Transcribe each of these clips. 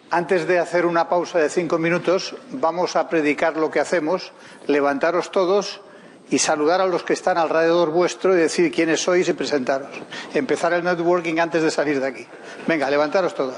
Antes de hacer una pausa de 5 minutos, vamos a predicar lo que hacemos, levantaros todos y saludar a los que están alrededor vuestro y decir quiénes sois y presentaros. Empezar el networking antes de salir de aquí. Venga, levantaros todos.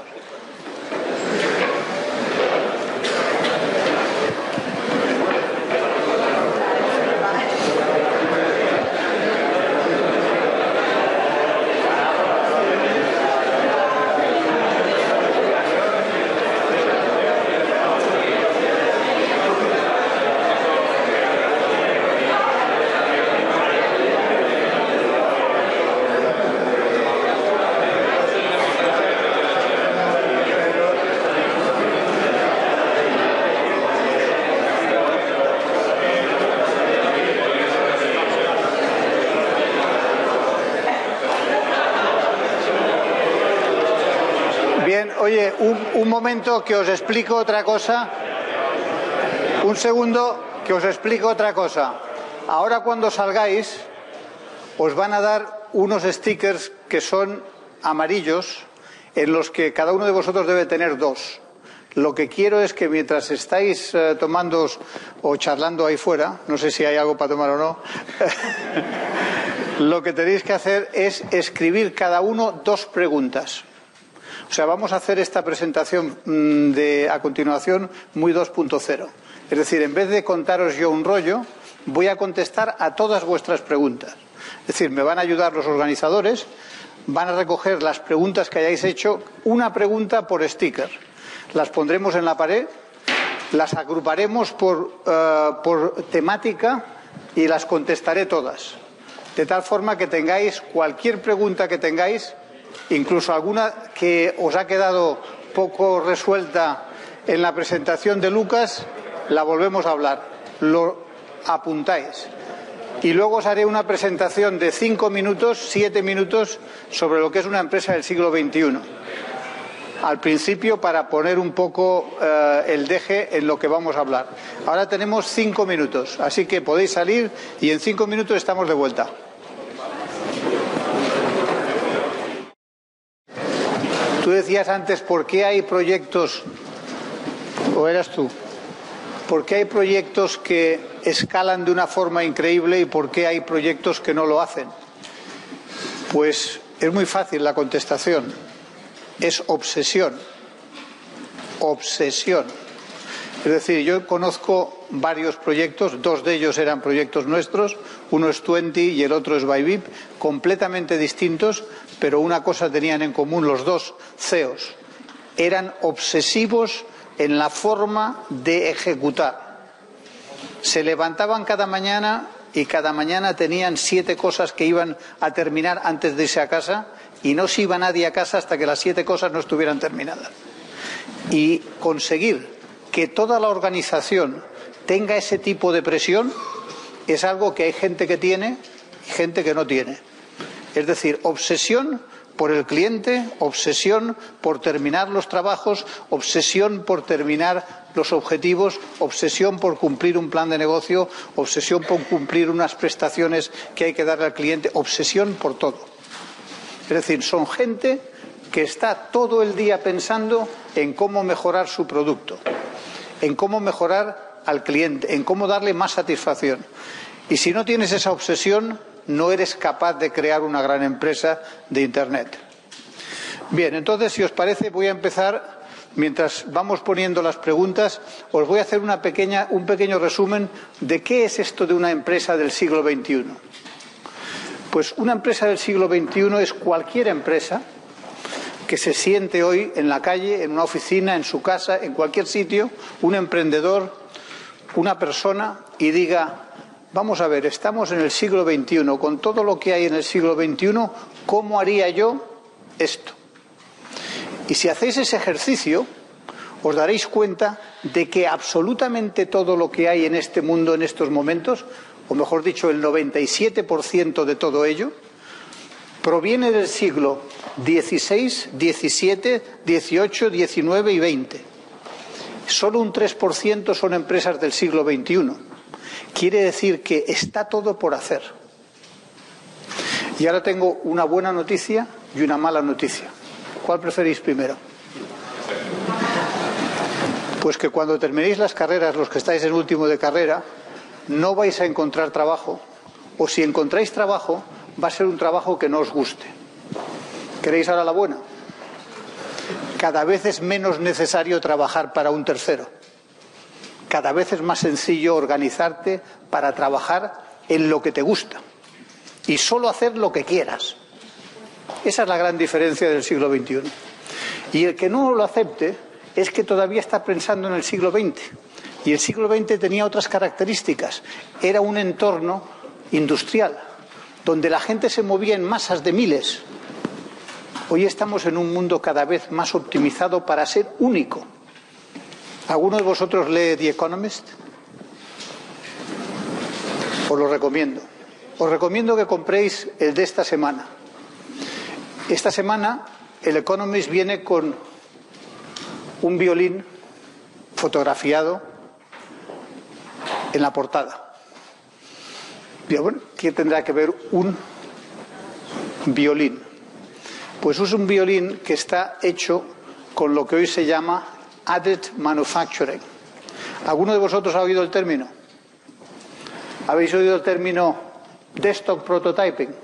Oye, un momento que os explico otra cosa. Un segundo que os explico otra cosa. Ahora cuando salgáis os van a dar unos stickers que son amarillos en los que cada uno de vosotros debe tener 2. Lo que quiero es que mientras estáis tomando o charlando ahí fuera, no sé si hay algo para tomar o no, lo que tenéis que hacer es escribir cada uno 2 preguntas. O sea, vamos a hacer esta presentación a continuación muy 2.0. Es decir, en vez de contaros yo un rollo, voy a contestar a todas vuestras preguntas. Es decir, me van a ayudar los organizadores, van a recoger las preguntas que hayáis hecho, una pregunta por sticker. Las pondremos en la pared, las agruparemos por temática y las contestaré todas. De tal forma que tengáis cualquier pregunta que tengáis, incluso alguna que os ha quedado poco resuelta en la presentación de Lucas, la volvemos a hablar. Lo apuntáis. Y luego os haré una presentación de 5 minutos, 7 minutos, sobre lo que es una empresa del siglo XXI. Al principio, para poner un poco el deje en lo que vamos a hablar. Ahora tenemos 5 minutos, así que podéis salir y en 5 minutos estamos de vuelta. Tú decías antes, ¿por qué hay proyectos, o eras tú? ¿Por qué hay proyectos que escalan de una forma increíble y por qué hay proyectos que no lo hacen? Pues es muy fácil la contestación. Es obsesión. Obsesión. Es decir, yo conozco varios proyectos, 2 de ellos eran proyectos nuestros, uno es Twenty y el otro es Bybip, completamente distintos, pero una cosa tenían en común los 2 CEOs. Eran obsesivos en la forma de ejecutar. Se levantaban cada mañana y cada mañana tenían 7 cosas que iban a terminar antes de irse a casa y no se iba nadie a casa hasta que las 7 cosas no estuvieran terminadas. Y conseguir que toda la organización tenga ese tipo de presión es algo que hay gente que tiene y gente que no tiene. Es decir, obsesión por el cliente, obsesión por terminar los trabajos, obsesión por terminar los objetivos, obsesión por cumplir un plan de negocio, obsesión por cumplir unas prestaciones que hay que darle al cliente, obsesión por todo. Es decir, son gente que está todo el día pensando en cómo mejorar su producto, en cómo mejorar al cliente, en cómo darle más satisfacción. Y si no tienes esa obsesión, no eres capaz de crear una gran empresa de Internet. Bien, entonces, si os parece, voy a empezar. Mientras vamos poniendo las preguntas, os voy a hacer un pequeño resumen de qué es esto de una empresa del siglo XXI. Pues una empresa del siglo XXI es cualquier empresa que se siente hoy en la calle, en una oficina, en su casa, en cualquier sitio, un emprendedor, una persona, y diga: vamos a ver, estamos en el siglo XXI, con todo lo que hay en el siglo XXI, ¿cómo haría yo esto? Y si hacéis ese ejercicio, os daréis cuenta de que absolutamente todo lo que hay en este mundo en estos momentos, o mejor dicho, el 97% de todo ello, proviene del siglo XVI, XVII, XVIII, XIX y XX. Solo un 3% son empresas del siglo XXI. Quiere decir que está todo por hacer. Y ahora tengo una buena noticia y una mala noticia. ¿Cuál preferís primero? Pues que cuando terminéis las carreras, los que estáis en último de carrera, no vais a encontrar trabajo, o si encontráis trabajo, va a ser un trabajo que no os guste. ¿Queréis ahora la buena? Cada vez es menos necesario trabajar para un tercero. Cada vez es más sencillo organizarte para trabajar en lo que te gusta y solo hacer lo que quieras. Esa es la gran diferencia del siglo XXI. Y el que no lo acepte es que todavía está pensando en el siglo XX. Y el siglo XX tenía otras características. Era un entorno industrial, donde la gente se movía en masas de miles. Hoy estamos en un mundo cada vez más optimizado para ser único. ¿Alguno de vosotros lee The Economist? Os lo recomiendo. Os recomiendo que compréis el de esta semana. Esta semana el Economist viene con un violín fotografiado en la portada. Pero bueno, ¿qué tendrá que ver un violín? Pues es un violín que está hecho con lo que hoy se llama Additive Manufacturing. ¿Alguno de vosotros ha oído el término? ¿Habéis oído el término Desktop Prototyping?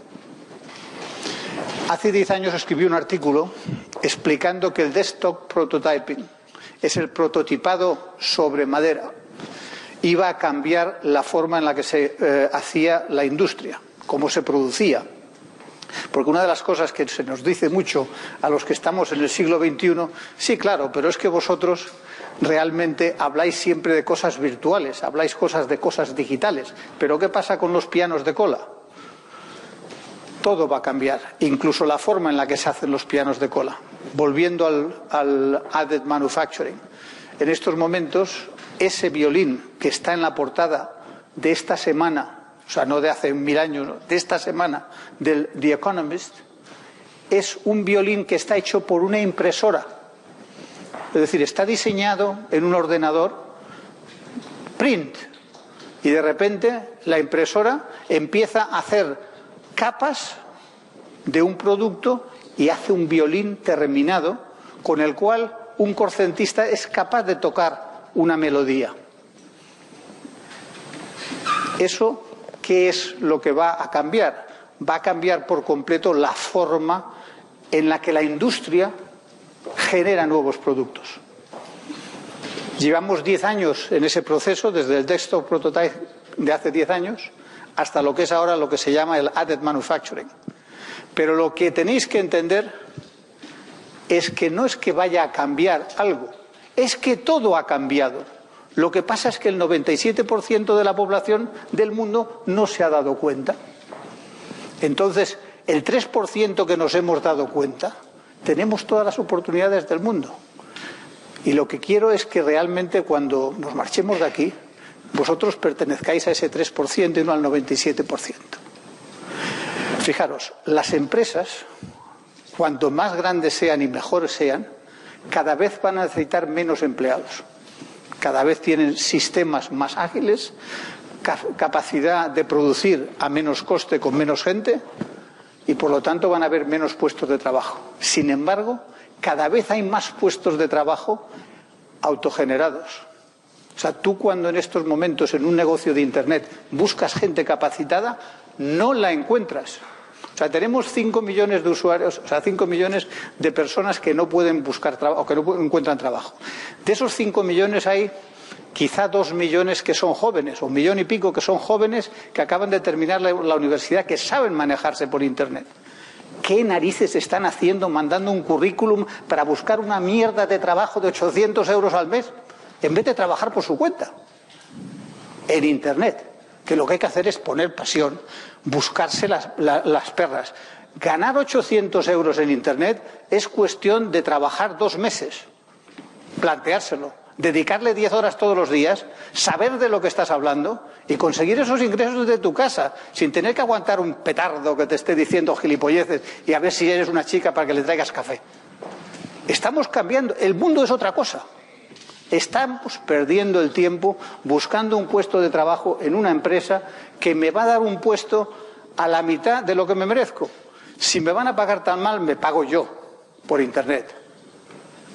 Hace 10 años escribí un artículo explicando que el Desktop Prototyping es el prototipado sobre madera. Iba a cambiar la forma en la que se hacía la industria, cómo se producía. Porque una de las cosas que se nos dice mucho a los que estamos en el siglo XXI, sí, claro, pero es que vosotros realmente habláis siempre de cosas virtuales, habláis de cosas digitales. Pero ¿qué pasa con los pianos de cola? Todo va a cambiar, incluso la forma en la que se hacen los pianos de cola. Volviendo al Additive Manufacturing. En estos momentos, ese violín que está en la portada de esta semana, o sea, no de hace 1000 años, de esta semana, del The Economist, es un violín que está hecho por una impresora. Es decir, está diseñado en un ordenador print y de repente la impresora empieza a hacer capas de un producto y hace un violín terminado con el cual un concertista es capaz de tocar una melodía. Eso, ¿qué es lo que va a cambiar? Va a cambiar por completo la forma en la que la industria genera nuevos productos. Llevamos 10 años en ese proceso, desde el desktop prototype de hace 10 años hasta lo que es ahora lo que se llama el Additive Manufacturing. Pero lo que tenéis que entender es que no es que vaya a cambiar algo, es que todo ha cambiado. Lo que pasa es que el 97% de la población del mundo no se ha dado cuenta. Entonces, el 3% que nos hemos dado cuenta, tenemos todas las oportunidades del mundo. Y lo que quiero es que realmente cuando nos marchemos de aquí, vosotros pertenezcáis a ese 3% y no al 97%. Fijaros, las empresas, cuanto más grandes sean y mejores sean, cada vez van a necesitar menos empleados. Cada vez tienen sistemas más ágiles, capacidad de producir a menos coste con menos gente y por lo tanto van a haber menos puestos de trabajo. Sin embargo, cada vez hay más puestos de trabajo autogenerados. O sea, tú cuando en estos momentos en un negocio de Internet buscas gente capacitada, no la encuentras. O sea, tenemos 5 millones de usuarios, o sea, 5 millones de personas que no pueden buscar trabajo, o que no encuentran trabajo. De esos 5 millones hay quizá 2 millones que son jóvenes, o 1 millón y pico que son jóvenes que acaban de terminar la universidad, que saben manejarse por Internet. ¿Qué narices están haciendo mandando un currículum para buscar una mierda de trabajo de 800 euros al mes en vez de trabajar por su cuenta en Internet? Que lo que hay que hacer es poner pasión, buscarse las perras. Ganar 800 euros en Internet es cuestión de trabajar 2 meses, planteárselo, dedicarle 10 horas todos los días, saber de lo que estás hablando y conseguir esos ingresos desde tu casa, sin tener que aguantar un petardo que te esté diciendo gilipolleces y a ver si eres una chica para que le traigas café. Estamos cambiando, el mundo es otra cosa. Estamos perdiendo el tiempo buscando un puesto de trabajo en una empresa que me va a dar un puesto a la mitad de lo que me merezco. Si me van a pagar tan mal, me pago yo por Internet.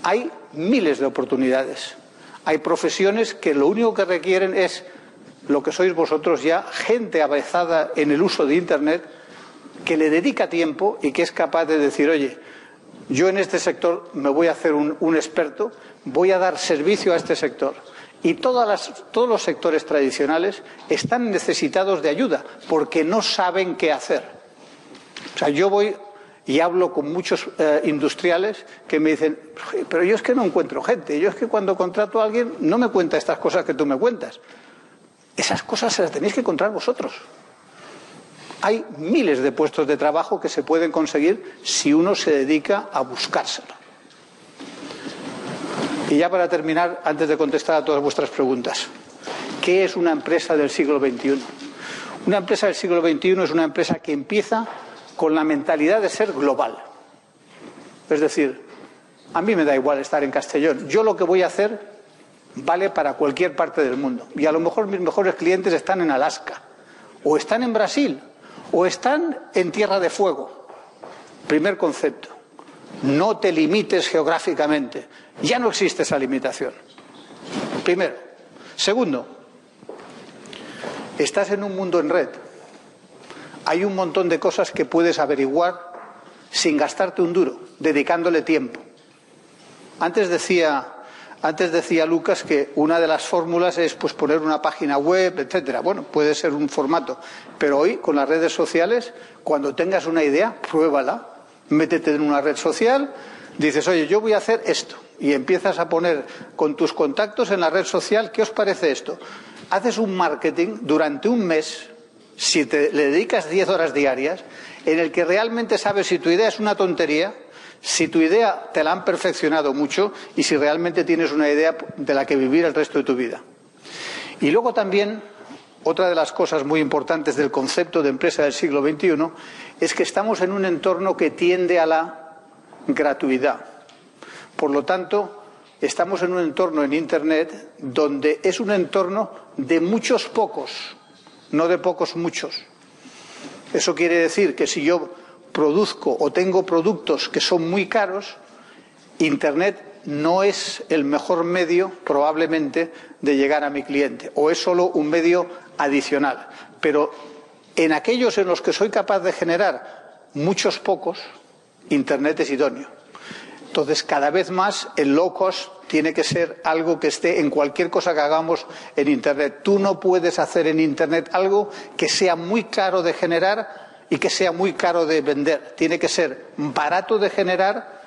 Hay miles de oportunidades. Hay profesiones que lo único que requieren es lo que sois vosotros ya, gente avanzada en el uso de Internet, que le dedica tiempo y que es capaz de decir, oye, yo en este sector me voy a hacer un experto, voy a dar servicio a este sector. Y todos los sectores tradicionales están necesitados de ayuda porque no saben qué hacer. O sea, yo voy y hablo con muchos industriales que me dicen, pero yo es que no encuentro gente, yo es que cuando contrato a alguien no me cuenta estas cosas que tú me cuentas. Esas cosas se las tenéis que encontrar vosotros. Hay miles de puestos de trabajo que se pueden conseguir si uno se dedica a buscárselo. Y ya para terminar, antes de contestar a todas vuestras preguntas, ¿qué es una empresa del siglo XXI? Una empresa del siglo XXI es una empresa que empieza con la mentalidad de ser global. Es decir, a mí me da igual estar en Castellón. Yo lo que voy a hacer vale para cualquier parte del mundo. Y a lo mejor mis mejores clientes están en Alaska, o están en Brasil, o están en Tierra de Fuego. Primer concepto. No te limites geográficamente. Ya no existe esa limitación. Primero. Segundo, estás en un mundo en red. Hay un montón de cosas que puedes averiguar sin gastarte un duro, dedicándole tiempo. Antes decía Lucas que una de las fórmulas es pues poner una página web, etcétera. Bueno, puede ser un formato, pero hoy con las redes sociales, cuando tengas una idea, pruébala, métete en una red social, dices, oye, yo voy a hacer esto, y empiezas a poner con tus contactos en la red social, ¿qué os parece esto? Haces un marketing durante un mes, si le dedicas 10 horas diarias, en el que realmente sabes si tu idea es una tontería, si tu idea te la han perfeccionado mucho y si realmente tienes una idea de la que vivir el resto de tu vida. Y luego también, otra de las cosas muy importantes del concepto de empresa del siglo XXI es que estamos en un entorno que tiende a la gratuidad. Por lo tanto, estamos en un entorno en Internet donde es un entorno de muchos pocos, no de pocos muchos. Eso quiere decir que si yo produzco o tengo productos que son muy caros, Internet no es el mejor medio, probablemente, de llegar a mi cliente, o es solo un medio adicional. Pero en aquellos en los que soy capaz de generar muchos pocos, Internet es idóneo. Entonces, cada vez más el low cost tiene que ser algo que esté en cualquier cosa que hagamos en Internet. Tú no puedes hacer en Internet algo que sea muy caro de generar y que sea muy caro de vender. Tiene que ser barato de generar.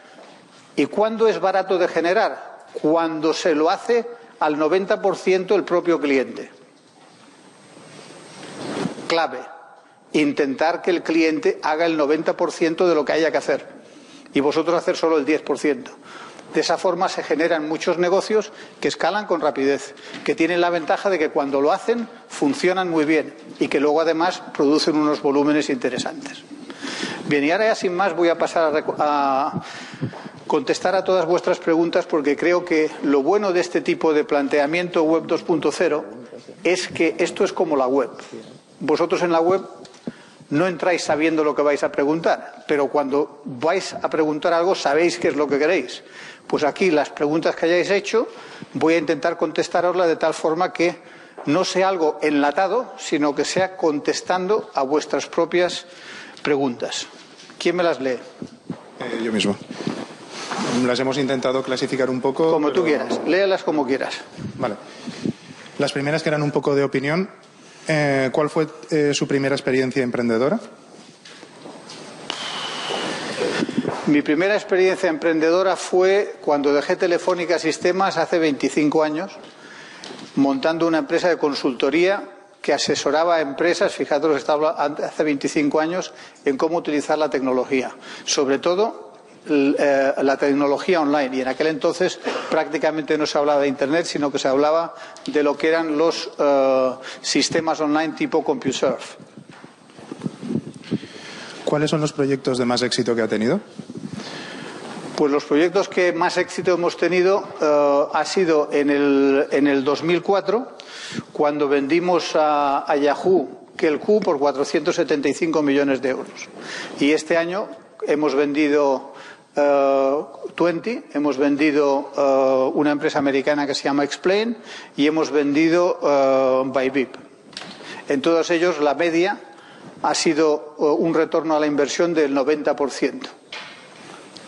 ¿Y cuándo es barato de generar? Cuando se lo hace al 90% el propio cliente. Clave. Intentar que el cliente haga el 90% de lo que haya que hacer. Y vosotros hacer solo el 10%. De esa forma se generan muchos negocios que escalan con rapidez, que tienen la ventaja de que cuando lo hacen funcionan muy bien y que luego además producen unos volúmenes interesantes. Bien, y ahora ya sin más voy a pasar a contestar a todas vuestras preguntas, porque creo que lo bueno de este tipo de planteamiento web 2.0 es que esto es como la web. Vosotros en la web no entráis sabiendo lo que vais a preguntar, pero cuando vais a preguntar algo sabéis qué es lo que queréis. Pues aquí las preguntas que hayáis hecho voy a intentar contestaroslas de tal forma que no sea algo enlatado, sino que sea contestando a vuestras propias preguntas. ¿Quién me las lee? Yo mismo. Las hemos intentado clasificar un poco. Como tú quieras, léalas como quieras. Vale. Las primeras que eran un poco de opinión. ¿Cuál fue su primera experiencia emprendedora? Mi primera experiencia emprendedora fue cuando dejé Telefónica Sistemas hace 25 años, montando una empresa de consultoría que asesoraba a empresas, fijaros, estaba hace 25 años, en cómo utilizar la tecnología. Sobre todo la tecnología online, y en aquel entonces prácticamente no se hablaba de Internet, sino que se hablaba de lo que eran los sistemas online tipo CompuServe. ¿Cuáles son los proyectos de más éxito que ha tenido? Pues los proyectos que más éxito hemos tenido ha sido en el 2004, cuando vendimos a Yahoo Kelku por 475 millones de euros. Y este año hemos vendido 20, hemos vendido una empresa americana que se llama Explain y hemos vendido Bybit. En todos ellos la media ha sido un retorno a la inversión del 90%.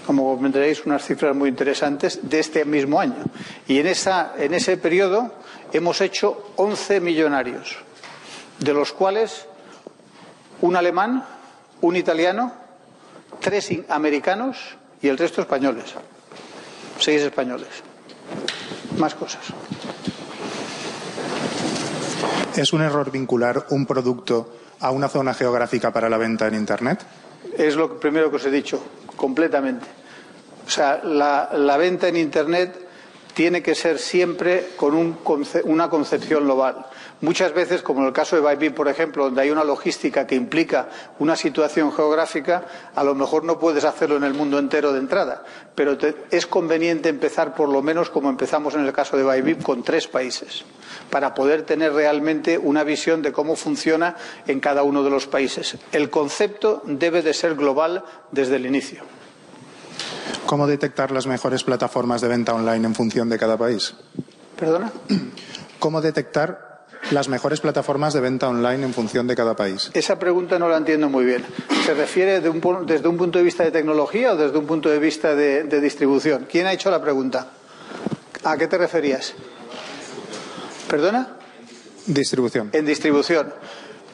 Como comprenderéis, unas cifras muy interesantes de este mismo año. Y en ese periodo hemos hecho 11 millonarios, de los cuales un alemán, un italiano, 3 americanos y el resto españoles. 6 españoles. Más cosas. ¿Es un error vincular un producto a una zona geográfica para la venta en Internet? Es lo primero que os he dicho, completamente. O sea, la venta en Internet tiene que ser siempre con una concepción global. Muchas veces, como en el caso de Bybit, por ejemplo, donde hay una logística que implica una situación geográfica, a lo mejor no puedes hacerlo en el mundo entero de entrada, pero es conveniente empezar por lo menos como empezamos en el caso de Bybit, con 3 países, para poder tener realmente una visión de cómo funciona en cada uno de los países. El concepto debe de ser global desde el inicio. ¿Cómo detectar las mejores plataformas de venta online en función de cada país? ¿Perdona? ¿Cómo detectar las mejores plataformas de venta online en función de cada país? Esa pregunta no la entiendo muy bien. ¿Se refiere desde un punto de vista de tecnología o desde un punto de vista de distribución? ¿Quién ha hecho la pregunta? ¿A qué te referías? ¿Perdona? Distribución. En distribución.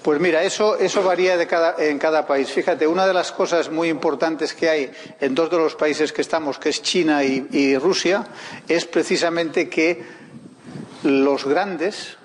Pues mira, eso varía en cada país. Fíjate, una de las cosas muy importantes que hay en 2 de los países que estamos, que es China y Rusia, es precisamente que los grandes,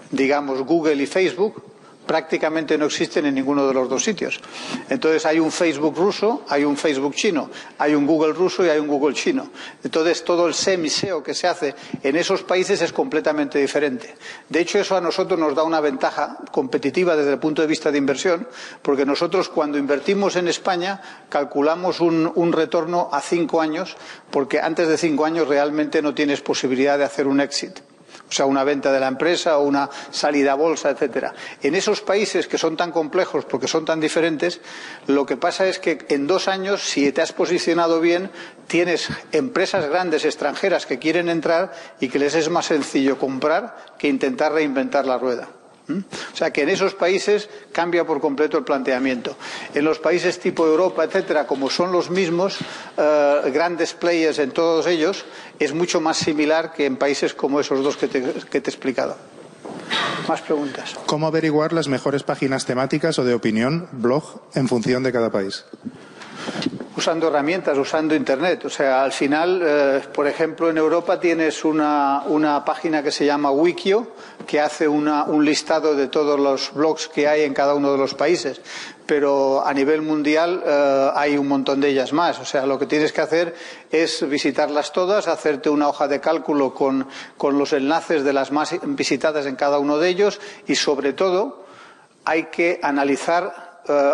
digamos Google y Facebook, prácticamente no existen en ninguno de los 2 sitios. Entonces hay un Facebook ruso, hay un Facebook chino, hay un Google ruso y hay un Google chino. Entonces todo el SEM y SEO que se hace en esos países es completamente diferente. De hecho, eso a nosotros nos da una ventaja competitiva desde el punto de vista de inversión, porque nosotros cuando invertimos en España calculamos un retorno a 5 años, porque antes de 5 años realmente no tienes posibilidad de hacer un exit. O sea, una venta de la empresa o una salida a bolsa, etcétera. En esos países que son tan complejos porque son tan diferentes, lo que pasa es que en 2 años, si te has posicionado bien, tienes empresas grandes extranjeras que quieren entrar y que les es más sencillo comprar que intentar reinventar la rueda. O sea que en esos países cambia por completo el planteamiento. En los países tipo Europa, etcétera, como son los mismos grandes players en todos ellos, es mucho más similar que en países como esos 2 que te he explicado. Más preguntas. ¿Cómo averiguar las mejores páginas temáticas o de opinión, blog, en función de cada país? Usando herramientas, usando Internet. O sea, al final, por ejemplo, en Europa tienes una página que se llama Wikio, que hace un listado de todos los blogs que hay en cada uno de los países. Pero a nivel mundial hay un montón de ellas más. O sea, lo que tienes que hacer es visitarlas todas, hacerte una hoja de cálculo con los enlaces de las más visitadas en cada uno de ellos y, sobre todo, hay que analizar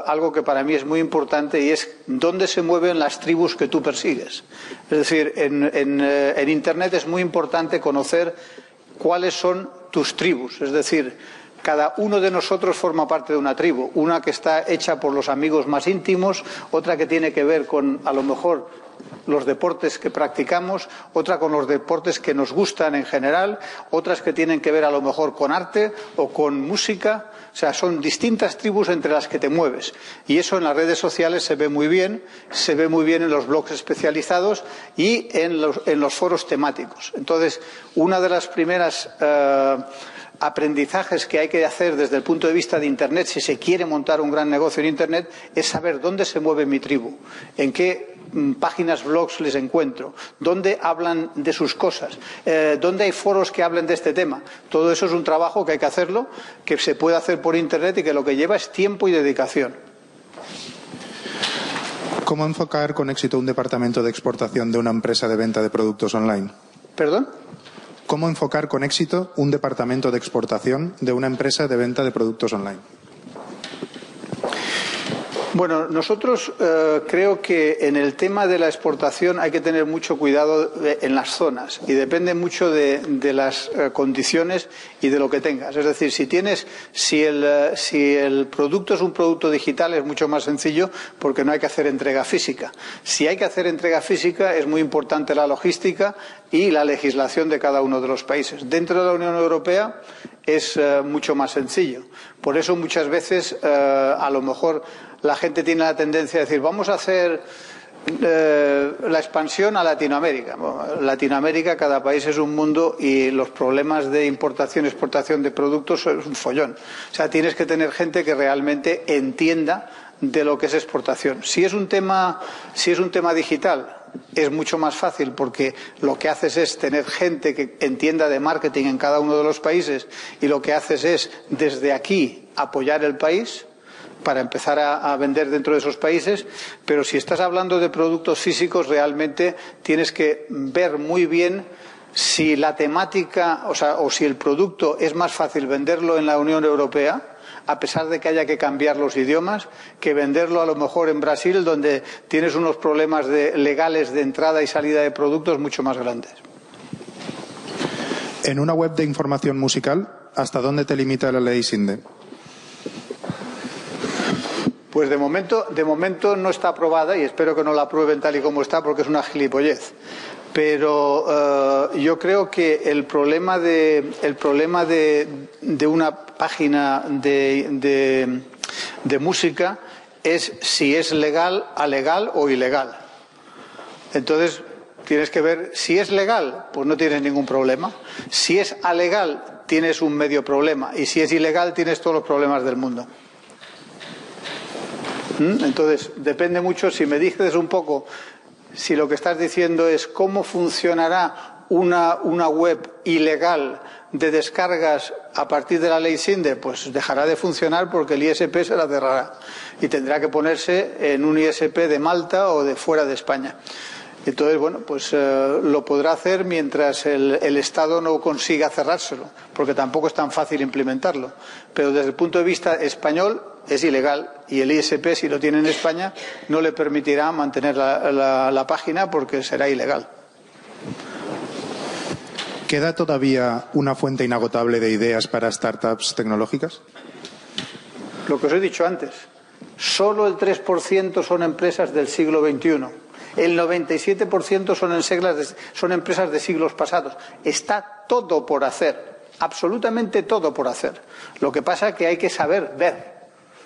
algo que para mí es muy importante y es dónde se mueven las tribus que tú persigues. Es decir, en Internet es muy importante conocer cuáles son tus tribus. Es decir, cada uno de nosotros forma parte de una tribu. Una que está hecha por los amigos más íntimos, otra que tiene que ver con, a lo mejor, los deportes que practicamos, otra con los deportes que nos gustan en general, otras que tienen que ver a lo mejor con arte o con música. O sea, son distintas tribus entre las que te mueves. Y eso en las redes sociales se ve muy bien en los blogs especializados y en los foros temáticos. Entonces, una de las primeras aprendizajes que hay que hacer desde el punto de vista de Internet, si se quiere montar un gran negocio en Internet, es saber dónde se mueve mi tribu, en qué páginas, blogs les encuentro, dónde hablan de sus cosas, dónde hay foros que hablen de este tema. Todo eso es un trabajo que hay que hacerlo, que se puede hacer por Internet y que lo que lleva es tiempo y dedicación. ¿Cómo enfocar con éxito un departamento de exportación de una empresa de venta de productos online? ¿Perdón? ¿Cómo enfocar con éxito un departamento de exportación de una empresa de venta de productos online? Bueno, nosotros creo que en el tema de la exportación hay que tener mucho cuidado en las zonas y depende mucho de las condiciones y de lo que tengas. Es decir, si el producto es un producto digital es mucho más sencillo porque no hay que hacer entrega física. Si hay que hacer entrega física es muy importante la logística y la legislación de cada uno de los países. Dentro de la Unión Europea es mucho más sencillo. Por eso muchas veces a lo mejor la gente tiene la tendencia a decir vamos a hacer la expansión a Latinoamérica. Bueno, Latinoamérica, cada país es un mundo y los problemas de importación y exportación de productos es un follón. O sea, tienes que tener gente que realmente entienda de lo que es exportación. Si es un tema digital, es mucho más fácil porque lo que haces es tener gente que entienda de marketing en cada uno de los países y lo que haces es desde aquí apoyar el país para empezar a vender dentro de esos países, pero si estás hablando de productos físicos realmente tienes que ver muy bien si la temática, o si el producto es más fácil venderlo en la Unión Europea, a pesar de que haya que cambiar los idiomas, que venderlo a lo mejor en Brasil, donde tienes unos problemas legales de entrada y salida de productos mucho más grandes. En una web de información musical, ¿hasta dónde te limita la ley SINDE? Pues de momento no está aprobada y espero que no la aprueben tal y como está porque es una gilipollez. Pero yo creo que el problema de una página de música es si es legal, alegal o ilegal. Entonces tienes que ver si es legal, pues no tienes ningún problema. Si es alegal, tienes un medio problema. Y si es ilegal, tienes todos los problemas del mundo. Entonces, depende mucho. Si me dices un poco, si lo que estás diciendo es cómo funcionará una web ilegal de descargas a partir de la ley SINDE, pues dejará de funcionar porque el ISP se la cerrará y tendrá que ponerse en un ISP de Malta o de fuera de España. Entonces, bueno, pues lo podrá hacer mientras el Estado no consiga cerrárselo, porque tampoco es tan fácil implementarlo. Pero desde el punto de vista español es ilegal y el ISP, si lo tiene en España, no le permitirá mantener la página porque será ilegal. ¿Queda todavía una fuente inagotable de ideas para startups tecnológicas? Lo que os he dicho antes, solo el 3% son empresas del siglo XXI. El 97% son empresas de siglos pasados. Está todo por hacer, absolutamente todo por hacer. Lo que pasa es que hay que saber ver.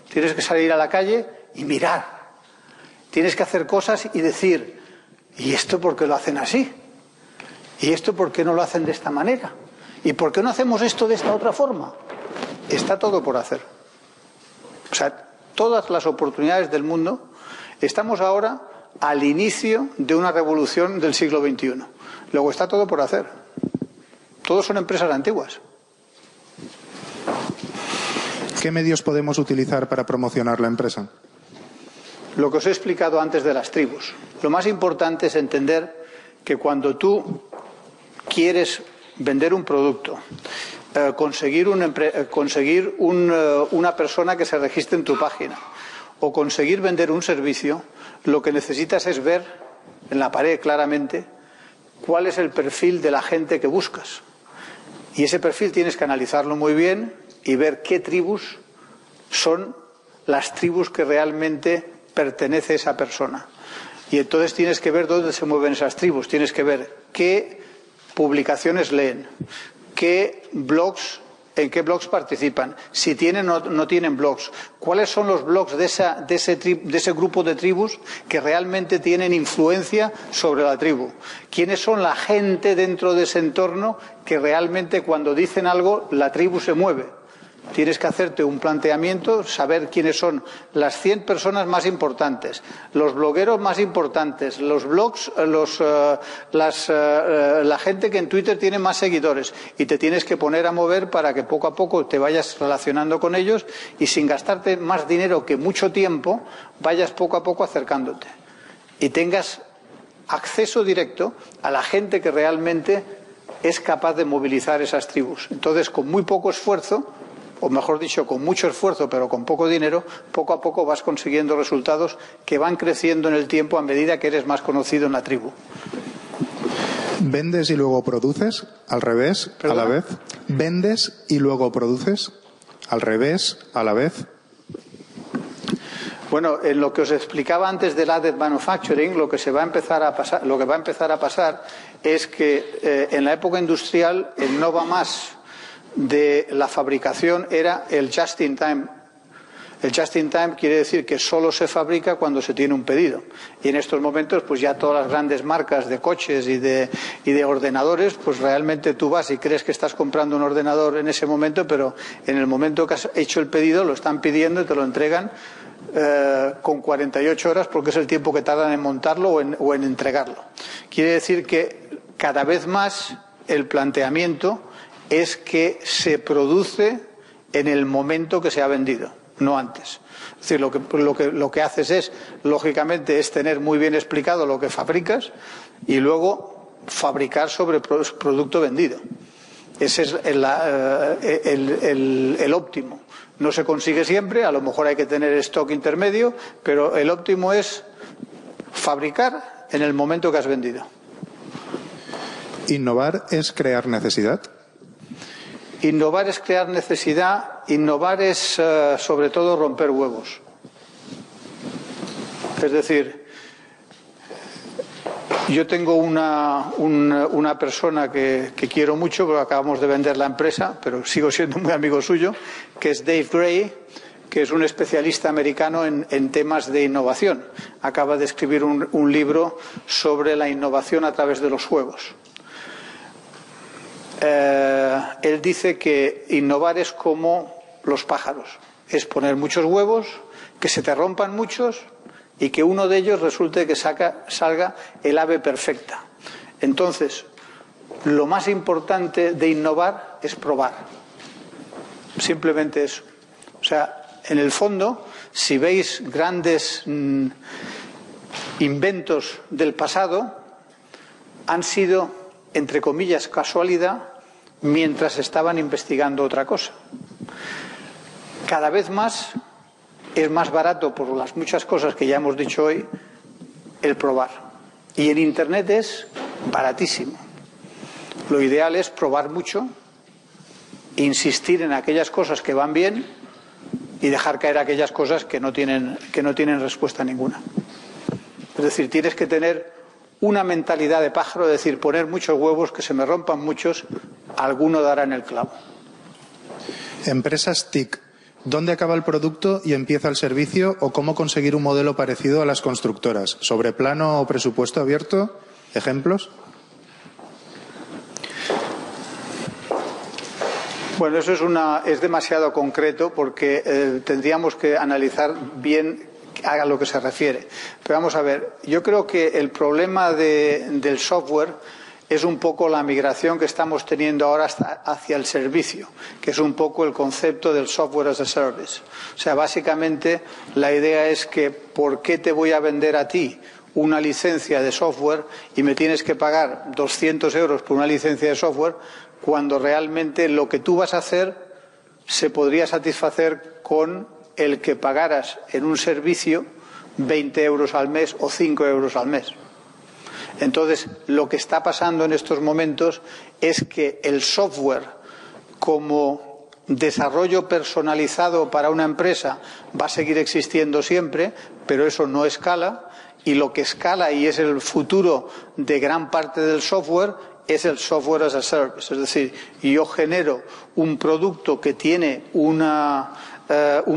Tienes que salir a la calle y mirar. Tienes que hacer cosas y decir, ¿y esto por qué lo hacen así? ¿Y esto por qué no lo hacen de esta manera? ¿Y por qué no hacemos esto de esta otra forma? Está todo por hacer. O sea, todas las oportunidades del mundo. Estamos ahora al inicio de una revolución del siglo XXI. Luego está todo por hacer. Todos son empresas antiguas. ¿Qué medios podemos utilizar para promocionar la empresa? Lo que os he explicado antes de las tribus. Lo más importante es entender que cuando tú quieres vender un producto, conseguir una persona que se registre en tu página o conseguir vender un servicio, lo que necesitas es ver en la pared claramente cuál es el perfil de la gente que buscas. Y ese perfil tienes que analizarlo muy bien y ver qué tribus son las tribus que realmente pertenece a esa persona. Y entonces tienes que ver dónde se mueven esas tribus, tienes que ver qué publicaciones leen, qué blogs, en qué blogs participan, si tienen o no tienen blogs, cuáles son los blogs de ese grupo de tribus que realmente tienen influencia sobre la tribu, quiénes son la gente dentro de ese entorno que realmente cuando dicen algo la tribu se mueve. Tienes que hacerte un planteamiento, saber quiénes son las 100 personas más importantes, los blogueros más importantes, los blogs, la gente que en Twitter tiene más seguidores, y te tienes que poner a mover para que poco a poco te vayas relacionando con ellos y sin gastarte más dinero que mucho tiempo vayas poco a poco acercándote y tengas acceso directo a la gente que realmente es capaz de movilizar esas tribus. Entonces, con muy poco esfuerzo o mejor dicho, con mucho esfuerzo pero con poco dinero, poco a poco vas consiguiendo resultados que van creciendo en el tiempo a medida que eres más conocido en la tribu. ¿Vendes y luego produces? ¿Al revés? ¿Perdona? ¿A la vez? ¿Vendes y luego produces? ¿Al revés? ¿A la vez? Bueno, en lo que os explicaba antes del added manufacturing, lo que va a empezar a pasar es que en la época industrial el no va más de la fabricación era el just in time. El just in time quiere decir que solo se fabrica cuando se tiene un pedido. Y en estos momentos, pues ya todas las grandes marcas de coches y de ordenadores, pues realmente tú vas y crees que estás comprando un ordenador en ese momento, pero en el momento que has hecho el pedido lo están pidiendo y te lo entregan con 48 horas porque es el tiempo que tardan en montarlo o en entregarlo. Quiere decir que cada vez más el planteamiento es que se produce en el momento que se ha vendido, no antes. Es decir, lo que haces es, lógicamente, es tener muy bien explicado lo que fabricas y luego fabricar sobre producto vendido. Ese es el óptimo. No se consigue siempre, a lo mejor hay que tener stock intermedio, pero el óptimo es fabricar en el momento que has vendido. ¿Innovar es crear necesidad? Innovar es crear necesidad, innovar es sobre todo romper huevos. Es decir, yo tengo una persona que quiero mucho, porque acabamos de vender la empresa, pero sigo siendo muy amigo suyo, que es Dave Gray, que es un especialista americano en temas de innovación. Acaba de escribir un libro sobre la innovación a través de los juegos. Él dice que innovar es como los pájaros, es poner muchos huevos, que se te rompan muchos y que uno de ellos resulte que salga el ave perfecta. Entonces, lo más importante de innovar es probar. Simplemente eso. O sea, en el fondo, si veis grandes inventos del pasado, han sido, entre comillas, casualidad, mientras estaban investigando otra cosa. Cada vez más es más barato, por las muchas cosas que ya hemos dicho hoy, el probar. Y en Internet es baratísimo. Lo ideal es probar mucho, insistir en aquellas cosas que van bien y dejar caer aquellas cosas que no tienen respuesta ninguna. Es decir, tienes que tener una mentalidad de pájaro, es decir, poner muchos huevos, que se me rompan muchos, alguno dará en el clavo. Empresas TIC. ¿Dónde acaba el producto y empieza el servicio, o cómo conseguir un modelo parecido a las constructoras? ¿Sobre plano o presupuesto abierto? ¿Ejemplos? Bueno, eso es demasiado concreto porque tendríamos que analizar bien a lo que se refiere. Pero vamos a ver, yo creo que el problema del software es un poco la migración que estamos teniendo ahora hacia el servicio, que es un poco el concepto del software as a service. O sea, básicamente la idea es que ¿por qué te voy a vender a ti una licencia de software y me tienes que pagar 200 euros por una licencia de software cuando realmente lo que tú vas a hacer se podría satisfacer con el que pagaras en un servicio 20 euros al mes o 5 euros al mes? Entonces, lo que está pasando en estos momentos es que el software como desarrollo personalizado para una empresa va a seguir existiendo siempre, pero eso no escala, y lo que escala y es el futuro de gran parte del software es el software as a service. Es decir, yo genero un producto que tiene un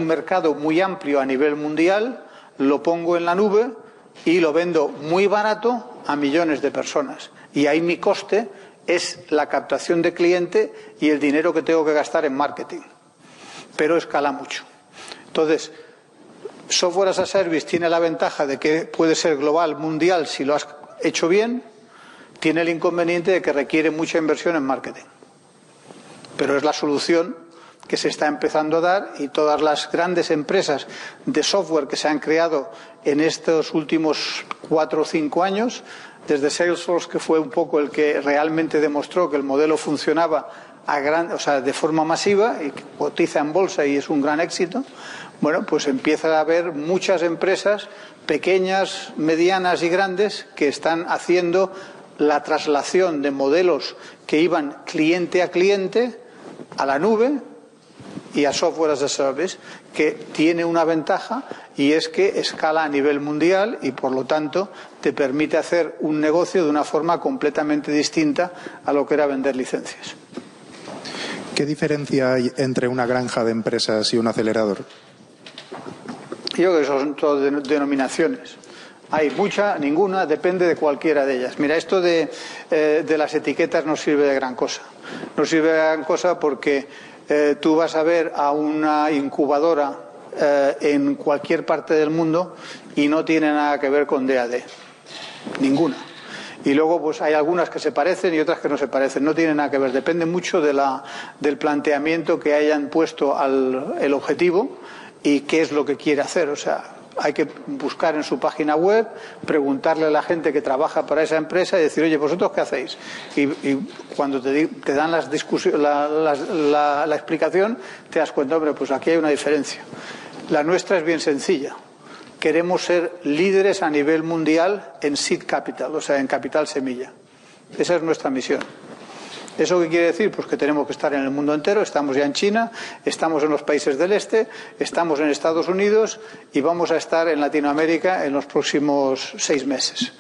mercado muy amplio a nivel mundial, lo pongo en la nube y lo vendo muy barato a millones de personas. Y ahí mi coste es la captación de cliente y el dinero que tengo que gastar en marketing. Pero escala mucho. Entonces, software as a service tiene la ventaja de que puede ser global, mundial, si lo has hecho bien. Tiene el inconveniente de que requiere mucha inversión en marketing. Pero es la solución que se está empezando a dar, y todas las grandes empresas de software que se han creado en estos últimos 4 o 5 años, desde Salesforce, que fue un poco el que realmente demostró que el modelo funcionaba, o sea, de forma masiva y que cotiza en bolsa y es un gran éxito, bueno, pues empieza a haber muchas empresas pequeñas, medianas y grandes que están haciendo la traslación de modelos que iban cliente a cliente a la nube y a software as a service, que tiene una ventaja y es que escala a nivel mundial y por lo tanto te permite hacer un negocio de una forma completamente distinta a lo que era vender licencias. ¿Qué diferencia hay entre una granja de empresas y un acelerador? Yo creo que son todas denominaciones. Hay mucha, ninguna, depende de cualquiera de ellas. Mira, esto de las etiquetas no sirve de gran cosa. No sirve de gran cosa porque tú vas a ver a una incubadora en cualquier parte del mundo y no tiene nada que ver con D&D. Ninguna. Y luego pues hay algunas que se parecen y otras que no se parecen. No tienen nada que ver. Depende mucho del planteamiento que hayan puesto el objetivo y qué es lo que quiere hacer. O sea, hay que buscar en su página web, preguntarle a la gente que trabaja para esa empresa y decir, oye, ¿vosotros qué hacéis? Y cuando te dan la explicación, te das cuenta, hombre, pues aquí hay una diferencia. La nuestra es bien sencilla. Queremos ser líderes a nivel mundial en seed capital, o sea, en capital semilla. Esa es nuestra misión. ¿Eso qué quiere decir? Pues que tenemos que estar en el mundo entero. Estamos ya en China, estamos en los países del este, estamos en Estados Unidos y vamos a estar en Latinoamérica en los próximos 6 meses.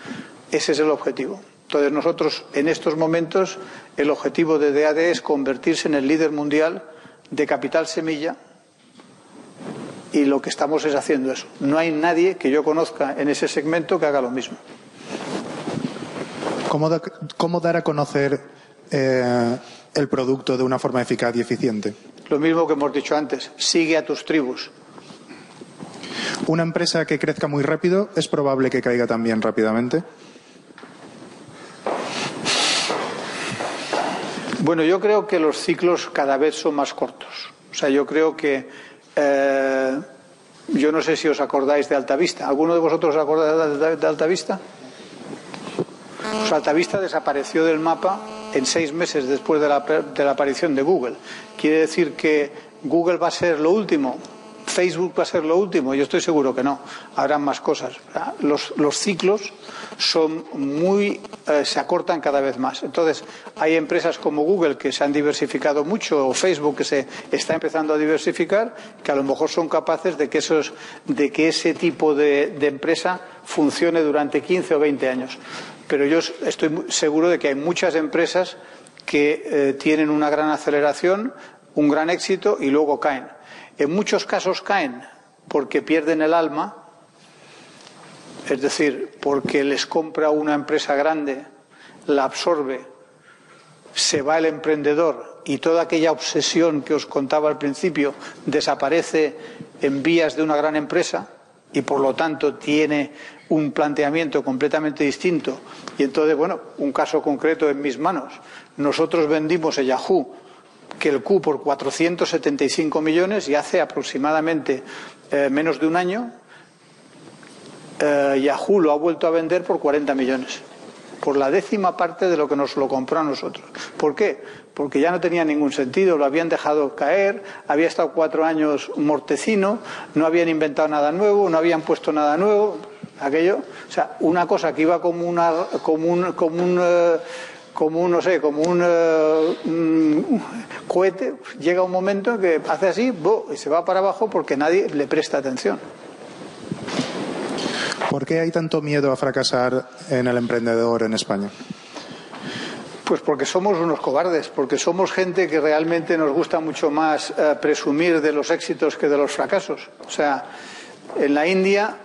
Ese es el objetivo. Entonces nosotros, en estos momentos, el objetivo de D&D es convertirse en el líder mundial de capital semilla y lo que estamos es haciendo eso. No hay nadie que yo conozca en ese segmento que haga lo mismo. ¿Cómo dar a conocer el producto de una forma eficaz y eficiente? Lo mismo que hemos dicho antes, sigue a tus tribus. ¿Una empresa que crezca muy rápido es probable que caiga también rápidamente? Bueno, yo creo que los ciclos cada vez son más cortos. O sea, yo creo que yo no sé si os acordáis de Altavista. ¿Alguno de vosotros os acordáis de Altavista? Pues Altavista desapareció del mapa en 6 meses después de la aparición de Google. ¿Quiere decir que Google va a ser lo último? ¿Facebook va a ser lo último? Yo estoy seguro que no. Habrán más cosas. Los ciclos son se acortan cada vez más. Entonces, hay empresas como Google que se han diversificado mucho, o Facebook que se está empezando a diversificar, que a lo mejor son capaces de que ese tipo de empresa funcione durante 15 o 20 años. Pero yo estoy seguro de que hay muchas empresas que tienen una gran aceleración, un gran éxito y luego caen. En muchos casos caen porque pierden el alma, es decir, porque les compra una empresa grande, la absorbe, se va el emprendedor y toda aquella obsesión que os contaba al principio desaparece en vías de una gran empresa y por lo tanto tiene un planteamiento completamente distinto. Y entonces, bueno, un caso concreto en mis manos. Nosotros vendimos a Yahoo que el Q por 475 millones y hace aproximadamente menos de un año Yahoo lo ha vuelto a vender por 40 millones. Por la 10ª parte de lo que nos lo compró a nosotros. ¿Por qué? Porque ya no tenía ningún sentido, lo habían dejado caer, había estado 4 años mortecino, no habían inventado nada nuevo, no habían puesto nada nuevo, aquello, o sea, una cosa que iba como un cohete, llega un momento en que hace así y se va para abajo porque nadie le presta atención. ¿Por qué hay tanto miedo a fracasar en el emprendedor en España? Pues porque somos unos cobardes, porque somos gente que realmente nos gusta mucho más presumir de los éxitos que de los fracasos. O sea, en la India,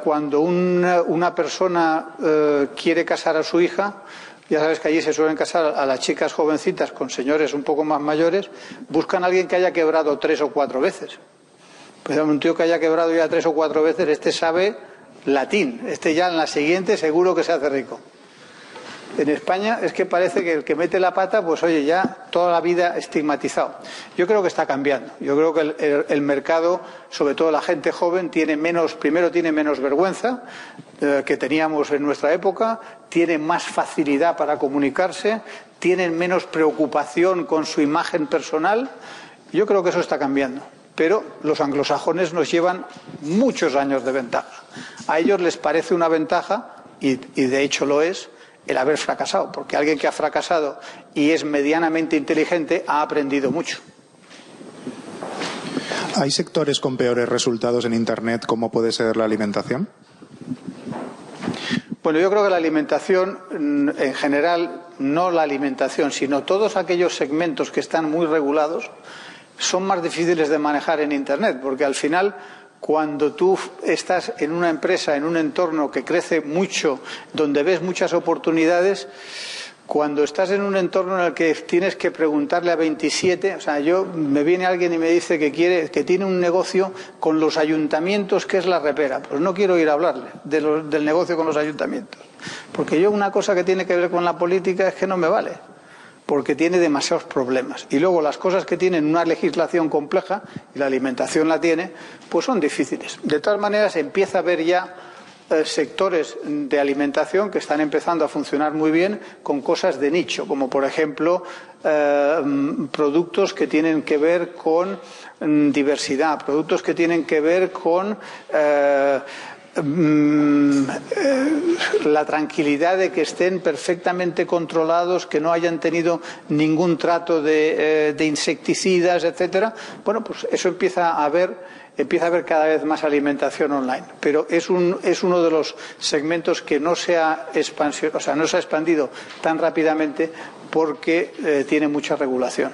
cuando una persona quiere casar a su hija, ya sabes que allí se suelen casar a las chicas jovencitas con señores un poco más mayores, buscan a alguien que haya quebrado 3 o 4 veces. Pues un tío que haya quebrado ya 3 o 4 veces, este sabe latín, este ya en la siguiente seguro que se hace rico. En España es que parece que el que mete la pata, pues oye, ya toda la vida estigmatizado. Yo creo que está cambiando. Yo creo que el mercado, sobre todo la gente joven, primero tiene menos vergüenza que teníamos en nuestra época, tiene más facilidad para comunicarse, tienen menos preocupación con su imagen personal. Yo creo que eso está cambiando. Pero los anglosajones nos llevan muchos años de ventaja. A ellos les parece una ventaja, y de hecho lo es, el haber fracasado, porque alguien que ha fracasado y es medianamente inteligente ha aprendido mucho. ¿Hay sectores con peores resultados en Internet, como puede ser la alimentación? Bueno, yo creo que la alimentación, en general, no la alimentación, sino todos aquellos segmentos que están muy regulados, son más difíciles de manejar en Internet, porque al final, cuando tú estás en una empresa, en un entorno que crece mucho, donde ves muchas oportunidades, cuando estás en un entorno en el que tienes que preguntarle a 27, o sea, me viene alguien y me dice que tiene un negocio con los ayuntamientos que es la repera, pues no quiero ir a hablarle del negocio con los ayuntamientos, porque una cosa que tiene que ver con la política es que no me vale, porque tiene demasiados problemas. Y luego las cosas que tienen una legislación compleja, y la alimentación la tiene, pues son difíciles. De todas maneras, empieza a haber ya sectores de alimentación que están empezando a funcionar muy bien con cosas de nicho, como por ejemplo productos que tienen que ver con diversidad, productos que tienen que ver con la tranquilidad de que estén perfectamente controlados, que no hayan tenido ningún trato de insecticidas, etcétera. Bueno, pues eso empieza a haber cada vez más alimentación online, pero es uno de los segmentos que no se ha expandido tan rápidamente porque tiene mucha regulación.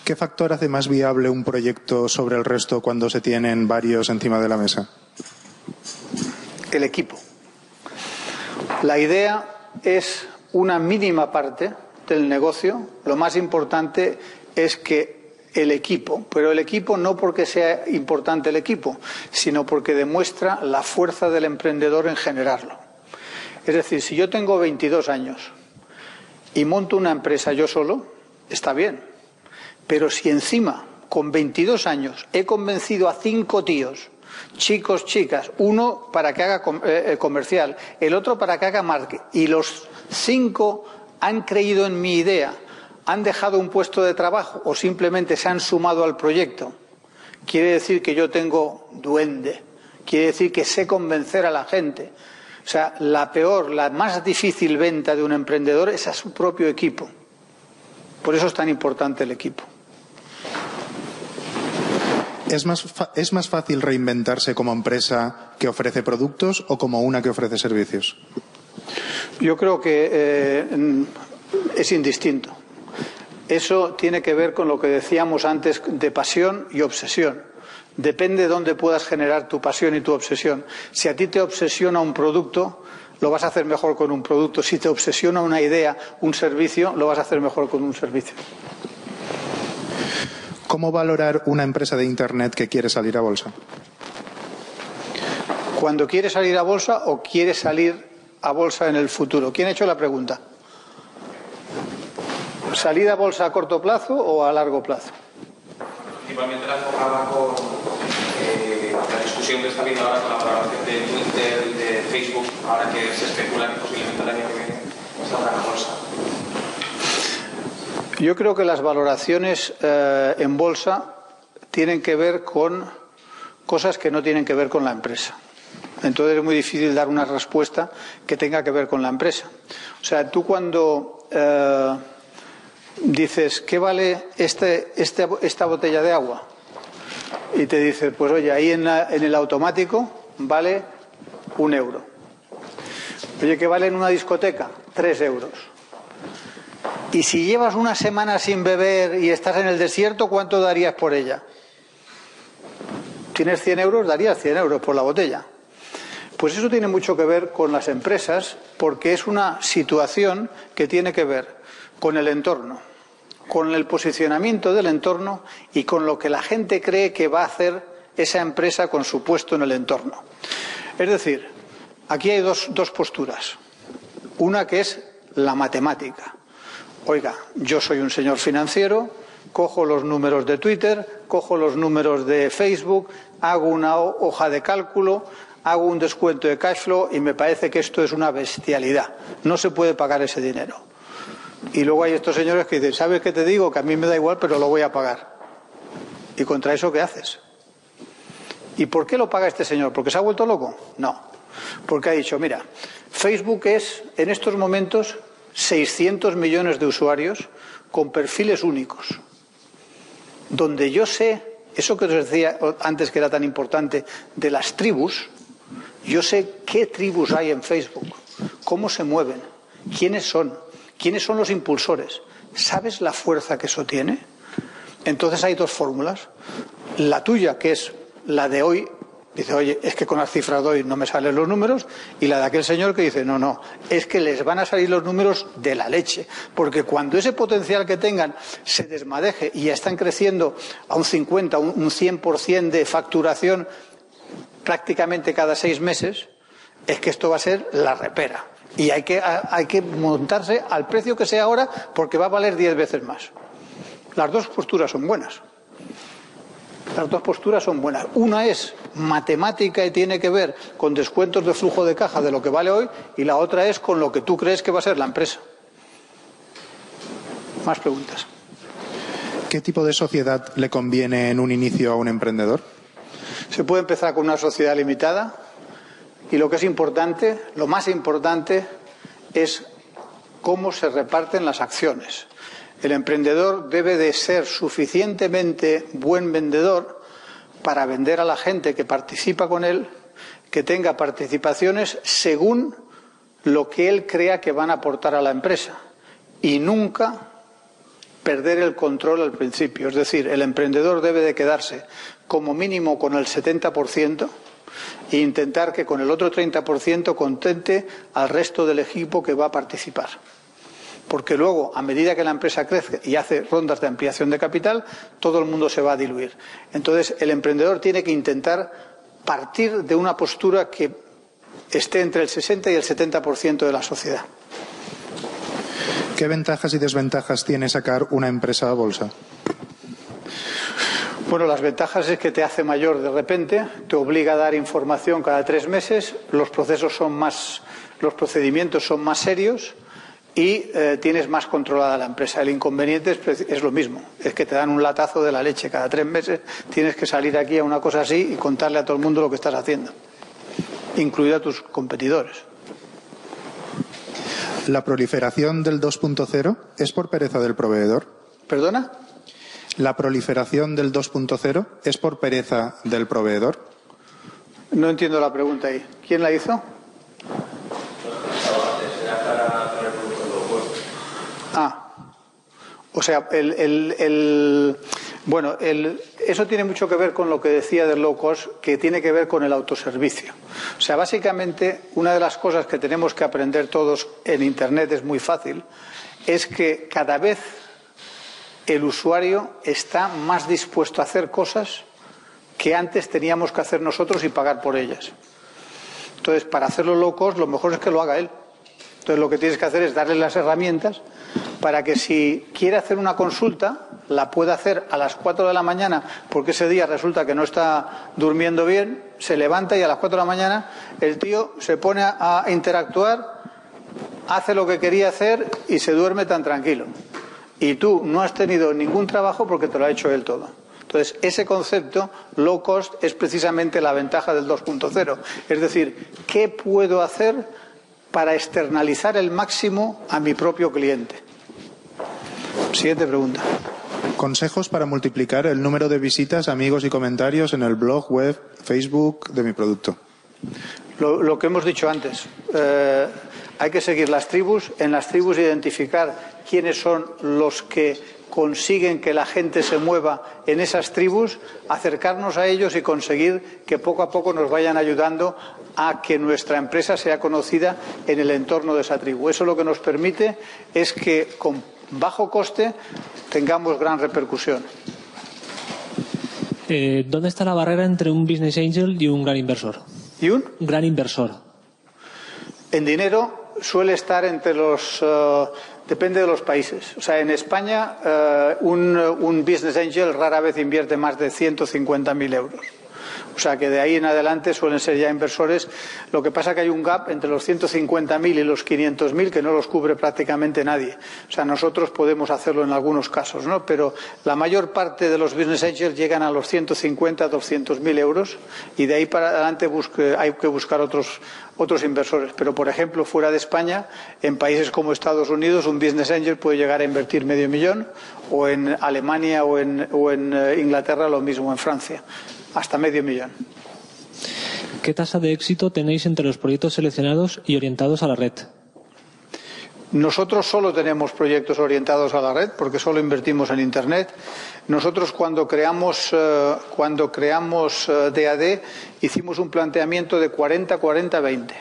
¿Qué factor hace más viable un proyecto sobre el resto cuando se tienen varios encima de la mesa? El equipo. La idea es una mínima parte del negocio. Lo más importante es que el equipo, pero el equipo no porque sea importante el equipo, sino porque demuestra la fuerza del emprendedor en generarlo. Es decir, si yo tengo 22 años y monto una empresa yo solo, está bien. Pero si encima, con 22 años, he convencido a 5 tíos, chicos, chicas, uno para que haga comercial, el otro para que haga marketing, y los 5 han creído en mi idea, han dejado un puesto de trabajo o simplemente se han sumado al proyecto, quiere decir que yo tengo duende, quiere decir que sé convencer a la gente. O sea, la más difícil venta de un emprendedor es a su propio equipo. Por eso es tan importante el equipo. ¿Es más fácil reinventarse como empresa que ofrece productos o como una que ofrece servicios? Yo creo que es indistinto. Eso tiene que ver con lo que decíamos antes de pasión y obsesión. Depende de dónde puedas generar tu pasión y tu obsesión. Si a ti te obsesiona un producto, lo vas a hacer mejor con un producto. Si te obsesiona una idea, un servicio, lo vas a hacer mejor con un servicio. ¿Cómo valorar una empresa de Internet que quiere salir a bolsa? ¿Cuando quiere salir a bolsa o quiere salir a bolsa en el futuro? ¿Quién ha hecho la pregunta? ¿Salida a bolsa a corto plazo o a largo plazo? Principalmente la enfocada con la discusión que está habiendo ahora con la valoración de Twitter y de Facebook, ahora que se especula que posiblemente el año que viene salga a bolsa. Yo creo que las valoraciones en bolsa tienen que ver con cosas que no tienen que ver con la empresa. Entonces es muy difícil dar una respuesta que tenga que ver con la empresa. O sea, tú cuando dices, ¿qué vale esta botella de agua? Y te dices, pues oye, ahí en el automático vale 1 euro. Oye, ¿qué vale en una discoteca? 3 euros. Y si llevas una semana sin beber y estás en el desierto, ¿cuánto darías por ella? ¿Tienes 100 euros? Darías 100 euros por la botella. Pues eso tiene mucho que ver con las empresas, porque es una situación que tiene que ver con el entorno, con el posicionamiento del entorno y con lo que la gente cree que va a hacer esa empresa con su puesto en el entorno. Es decir, aquí hay dos posturas. Una que es la matemática. Oiga, yo soy un señor financiero, cojo los números de Twitter, cojo los números de Facebook, hago una hoja de cálculo, hago un descuento de cash flow y me parece que esto es una bestialidad. No se puede pagar ese dinero. Y luego hay estos señores que dicen, ¿sabes qué te digo? Que a mí me da igual, pero lo voy a pagar. ¿Y contra eso qué haces? ¿Y por qué lo paga este señor? ¿Porque se ha vuelto loco? No. Porque ha dicho, mira, Facebook es en estos momentos 600 millones de usuarios con perfiles únicos. Donde yo sé, eso que os decía antes que era tan importante, de las tribus, yo sé qué tribus hay en Facebook, cómo se mueven, quiénes son los impulsores. ¿Sabes la fuerza que eso tiene? Entonces hay dos fórmulas. La tuya, que es la de hoy, dice, oye, es que con las cifras de hoy no me salen los números, y la de aquel señor que dice, no, es que les van a salir los números de la leche, porque cuando ese potencial que tengan se desmadeje y ya están creciendo a un 50, un 100% de facturación prácticamente cada 6 meses, es que esto va a ser la repera. Y hay que montarse al precio que sea ahora, porque va a valer 10 veces más. Las dos posturas son buenas. Las dos posturas son buenas. Una es matemática y tiene que ver con descuentos de flujo de caja de lo que vale hoy, y la otra es con lo que tú crees que va a ser la empresa. Más preguntas. ¿Qué tipo de sociedad le conviene en un inicio a un emprendedor? Se puede empezar con una sociedad limitada, y lo que es importante, lo más importante, es cómo se reparten las acciones. El emprendedor debe de ser suficientemente buen vendedor para vender a la gente que participa con él, que tenga participaciones según lo que él crea que van a aportar a la empresa, y nunca perder el control al principio. Es decir, el emprendedor debe de quedarse como mínimo con el 70% e intentar que con el otro 30% contente al resto del equipo que va a participar. Porque luego, a medida que la empresa crece y hace rondas de ampliación de capital, todo el mundo se va a diluir. Entonces, el emprendedor tiene que intentar partir de una postura que esté entre el 60 y el 70% de la sociedad. ¿Qué ventajas y desventajas tiene sacar una empresa a bolsa? Bueno, las ventajas es que te hace mayor de repente, te obliga a dar información cada 3 meses, los procedimientos son más serios, y tienes más controlada la empresa. El inconveniente es lo mismo, es que te dan un latazo de la leche cada 3 meses, tienes que salir aquí a una cosa así y contarle a todo el mundo lo que estás haciendo, incluido a tus competidores. ¿La proliferación del 2.0 es por pereza del proveedor? ¿Perdona? ¿La proliferación del 2.0 es por pereza del proveedor? No entiendo la pregunta ahí. ¿Quién la hizo? O sea, eso tiene mucho que ver con lo que decía del low cost, que tiene que ver con el autoservicio. O sea, básicamente, una de las cosas que tenemos que aprender todos en Internet, es muy fácil, es que cada vez el usuario está más dispuesto a hacer cosas que antes teníamos que hacer nosotros y pagar por ellas. Entonces, para hacerlo low cost, lo mejor es que lo haga él. Entonces, lo que tienes que hacer es darle las herramientas para que si quiere hacer una consulta, la pueda hacer a las 4 de la mañana, porque ese día resulta que no está durmiendo bien, se levanta y a las 4 de la mañana el tío se pone a interactuar, hace lo que quería hacer y se duerme tan tranquilo. Y tú no has tenido ningún trabajo porque te lo ha hecho él todo. Entonces, ese concepto, low cost, es precisamente la ventaja del 2.0. Es decir, ¿qué puedo hacer para externalizar el máximo a mi propio cliente? Siguiente pregunta. Consejos para multiplicar el número de visitas, amigos y comentarios en el blog, web, Facebook de mi producto. Lo que hemos dicho antes. Hay que seguir las tribus. En las tribus identificar quiénes son los que consiguen que la gente se mueva en esas tribus, acercarnos a ellos y conseguir que poco a poco nos vayan ayudando a que nuestra empresa sea conocida en el entorno de esa tribu. Eso lo que nos permite es que con bajo coste tengamos gran repercusión. ¿Dónde está la barrera entre un business angel y un gran inversor? ¿Y un gran inversor? En dinero suele estar entre los... depende de los países. O sea, en España un business angel rara vez invierte más de 150.000 euros. O sea que de ahí en adelante suelen ser ya inversores. Lo que pasa es que hay un gap entre los 150.000 y los 500.000 que no los cubre prácticamente nadie. O sea, nosotros podemos hacerlo en algunos casos, ¿no? Pero la mayor parte de los business angels llegan a los 150, 200.000 euros y de ahí para adelante hay que buscar otros inversores. Pero, por ejemplo, fuera de España, en países como Estados Unidos, un business angel puede llegar a invertir $500.000, o en Alemania o en Inglaterra lo mismo, en Francia, hasta $500.000. ¿Qué tasa de éxito tenéis entre los proyectos seleccionados y orientados a la red? Nosotros solo tenemos proyectos orientados a la red porque solo invertimos en Internet. Nosotros cuando creamos DAD hicimos un planteamiento de 40-40-20.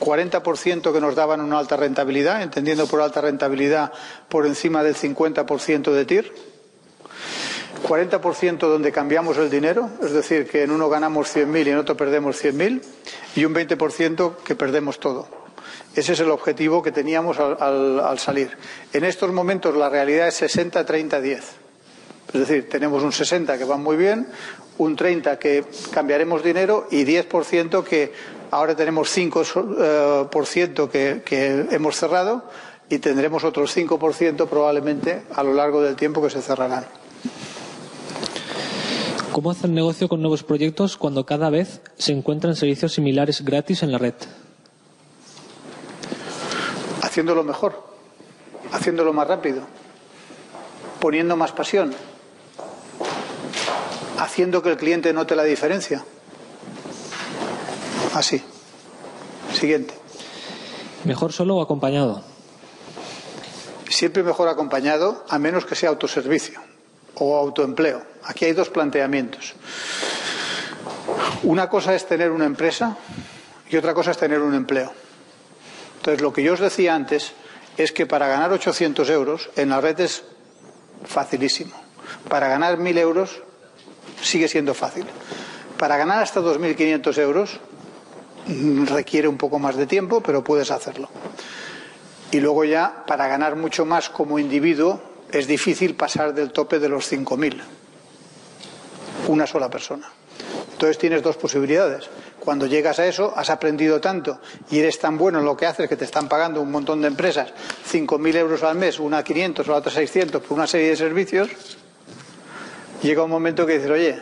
40% que nos daban una alta rentabilidad, entendiendo por alta rentabilidad por encima del 50% de TIR. 40% donde cambiamos el dinero, es decir, que en uno ganamos 100.000 y en otro perdemos 100.000, y un 20% que perdemos todo. Ese es el objetivo que teníamos al salir. En estos momentos la realidad es 60-30-10. Es decir, tenemos un 60 que va muy bien, un 30 que cambiaremos dinero y 10% que ahora tenemos 5% que hemos cerrado y tendremos otros 5% probablemente a lo largo del tiempo que se cerrarán. ¿Cómo hacer negocio con nuevos proyectos cuando cada vez se encuentran servicios similares gratis en la red? Haciéndolo mejor, haciéndolo más rápido, poniendo más pasión, haciendo que el cliente note la diferencia. Así. Siguiente. ¿Mejor solo o acompañado? Siempre mejor acompañado, a menos que sea autoservicio o autoempleo. Aquí hay dos planteamientos. Una cosa es tener una empresa y otra cosa es tener un empleo. Entonces, lo que yo os decía antes es que para ganar 800 euros en la red es facilísimo. Para ganar 1.000 euros sigue siendo fácil. Para ganar hasta 2.500 euros requiere un poco más de tiempo, pero puedes hacerlo. Y luego ya, para ganar mucho más como individuo, es difícil pasar del tope de los 5.000. Una sola persona. Entonces tienes dos posibilidades. Cuando llegas a eso, has aprendido tanto y eres tan bueno en lo que haces que te están pagando un montón de empresas 5.000 euros al mes, una 500 o la otra 600 por una serie de servicios. Llega un momento que dices, oye,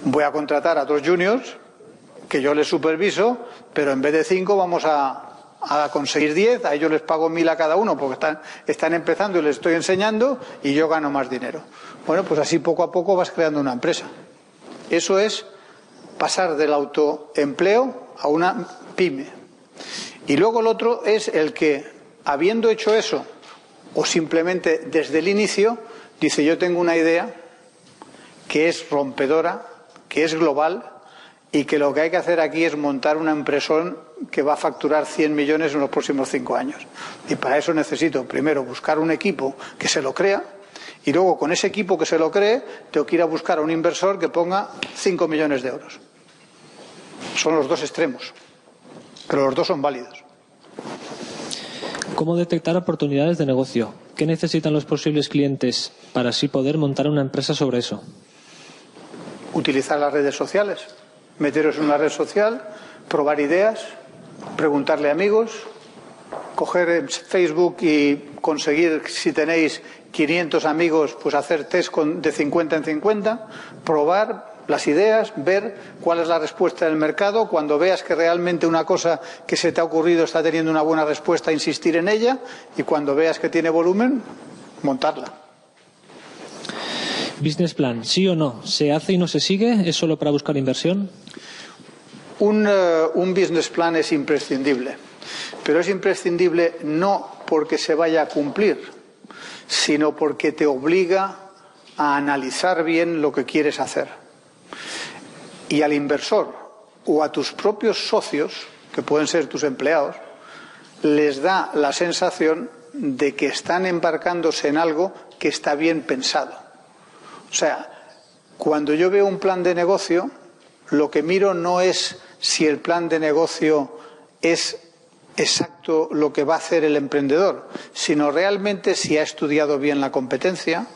voy a contratar a otros juniors que yo les superviso, pero en vez de 5 vamos a conseguir 10, a ellos les pago 1.000 a cada uno porque están empezando y les estoy enseñando y yo gano más dinero. Bueno, pues así poco a poco vas creando una empresa. Eso es pasar del autoempleo a una pyme. Y luego el otro es el que, habiendo hecho eso, o simplemente desde el inicio, dice, yo tengo una idea que es rompedora, que es global, y que lo que hay que hacer aquí es montar una empresón que va a facturar 100 millones en los próximos 5 años. Y para eso necesito, primero, buscar un equipo que se lo crea, y luego con ese equipo que se lo cree, tengo que ir a buscar a un inversor que ponga 5 millones de euros. Son los dos extremos, pero los dos son válidos. ¿Cómo detectar oportunidades de negocio? ¿Qué necesitan los posibles clientes para así poder montar una empresa sobre eso? Utilizar las redes sociales, meteros en una red social, probar ideas, preguntarle a amigos, coger Facebook y conseguir, si tenéis 500 amigos, pues hacer test de 50 en 50, probar las ideas, ver cuál es la respuesta del mercado. Cuando veas que realmente una cosa que se te ha ocurrido está teniendo una buena respuesta, insistir en ella, y cuando veas que tiene volumen, montarla. ¿Business plan, sí o no? ¿Se hace y no se sigue? ¿Es solo para buscar inversión? Un business plan es imprescindible, pero es imprescindible no porque se vaya a cumplir, sino porque te obliga a analizar bien lo que quieres hacer. Y al inversor o a tus propios socios, que pueden ser tus empleados, les da la sensación de que están embarcándose en algo que está bien pensado. O sea, cuando yo veo un plan de negocio, lo que miro no es si el plan de negocio es exacto lo que va a hacer el emprendedor, sino realmente si ha estudiado bien la competencia,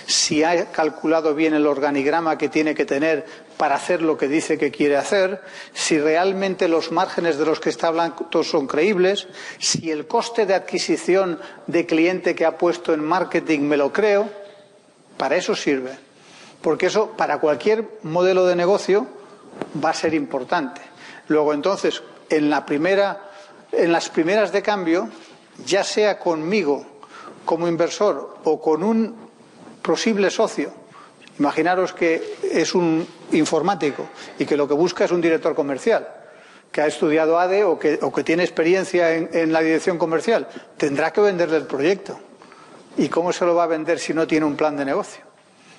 si ha calculado bien el organigrama que tiene que tener para hacer lo que dice que quiere hacer, si realmente los márgenes de los que está hablando son creíbles, si el coste de adquisición de cliente que ha puesto en marketing me lo creo. Para eso sirve, porque eso para cualquier modelo de negocio va a ser importante. Luego entonces, en las primeras de cambio, ya sea conmigo como inversor o con un posible socio, imaginaros que es un informático y que lo que busca es un director comercial que ha estudiado ADE o que tiene experiencia en la dirección comercial, tendrá que venderle el proyecto. ¿Y cómo se lo va a vender si no tiene un plan de negocio?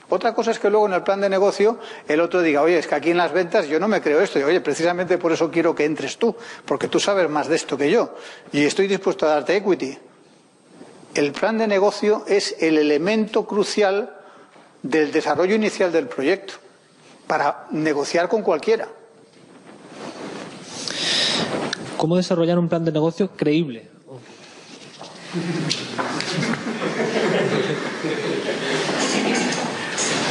Otra cosa es que luego en el plan de negocio el otro diga, oye, es que aquí en las ventas yo no me creo esto. Y oye, precisamente por eso quiero que entres tú, porque tú sabes más de esto que yo. Y estoy dispuesto a darte equity. El plan de negocio es el elemento crucial del desarrollo inicial del proyecto, para negociar con cualquiera. ¿Cómo desarrollar un plan de negocio creíble?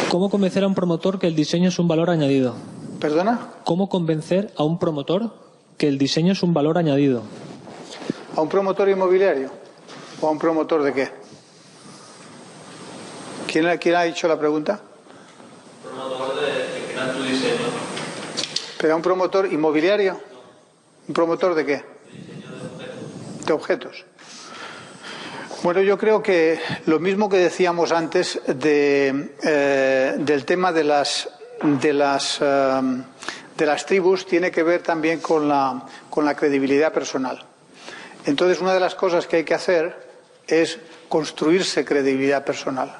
¿Cómo convencer a un promotor que el diseño es un valor añadido? ¿Perdona? ¿Cómo convencer a un promotor que el diseño es un valor añadido? ¿A un promotor inmobiliario? ¿O a un promotor de qué? ¿Quién ha hecho la pregunta? Promotor de crear tu diseño. ¿Pero a un promotor inmobiliario? ¿Un promotor de qué? De objetos. Bueno, yo creo que lo mismo que decíamos antes del tema de las tribus tiene que ver también con la credibilidad personal. Entonces, una de las cosas que hay que hacer es construirse credibilidad personal.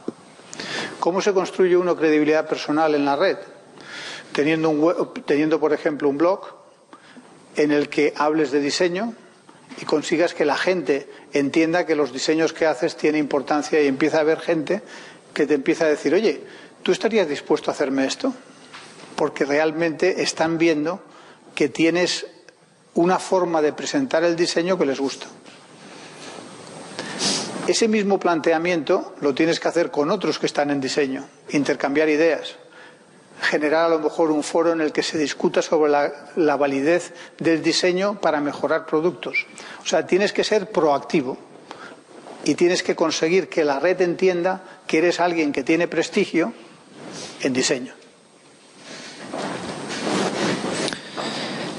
¿Cómo se construye uno credibilidad personal en la red? Teniendo, por ejemplo, un blog en el que hables de diseño y consigas que la gente entienda que los diseños que haces tienen importancia y empieza a haber gente que te empieza a decir, oye, ¿tú estarías dispuesto a hacerme esto? Porque realmente están viendo que tienes una forma de presentar el diseño que les gusta. Ese mismo planteamiento lo tienes que hacer con otros que están en diseño, intercambiar ideas, generar a lo mejor un foro en el que se discuta sobre la validez del diseño para mejorar productos. O sea, tienes que ser proactivo y tienes que conseguir que la red entienda que eres alguien que tiene prestigio en diseño.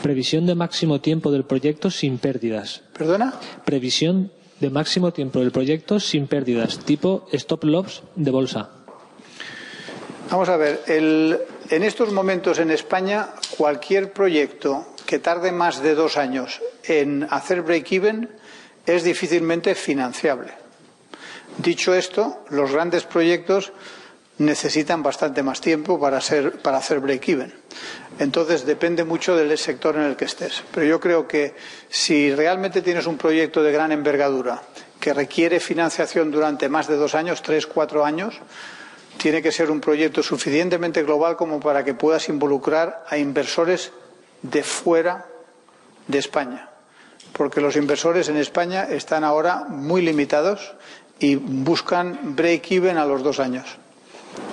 Previsión de máximo tiempo del proyecto sin pérdidas. ¿Perdona? Previsión de máximo tiempo del proyecto sin pérdidas, tipo stop loss de bolsa. Vamos a ver, en estos momentos en España, cualquier proyecto que tarde más de 2 años en hacer break-even es difícilmente financiable. Dicho esto, los grandes proyectos necesitan bastante más tiempo para hacer break-even. Entonces, depende mucho del sector en el que estés. Pero yo creo que si realmente tienes un proyecto de gran envergadura que requiere financiación durante más de 2 años, 3, 4 años, tiene que ser un proyecto suficientemente global como para que puedas involucrar a inversores de fuera de España. Porque los inversores en España están ahora muy limitados y buscan break-even a los 2 años.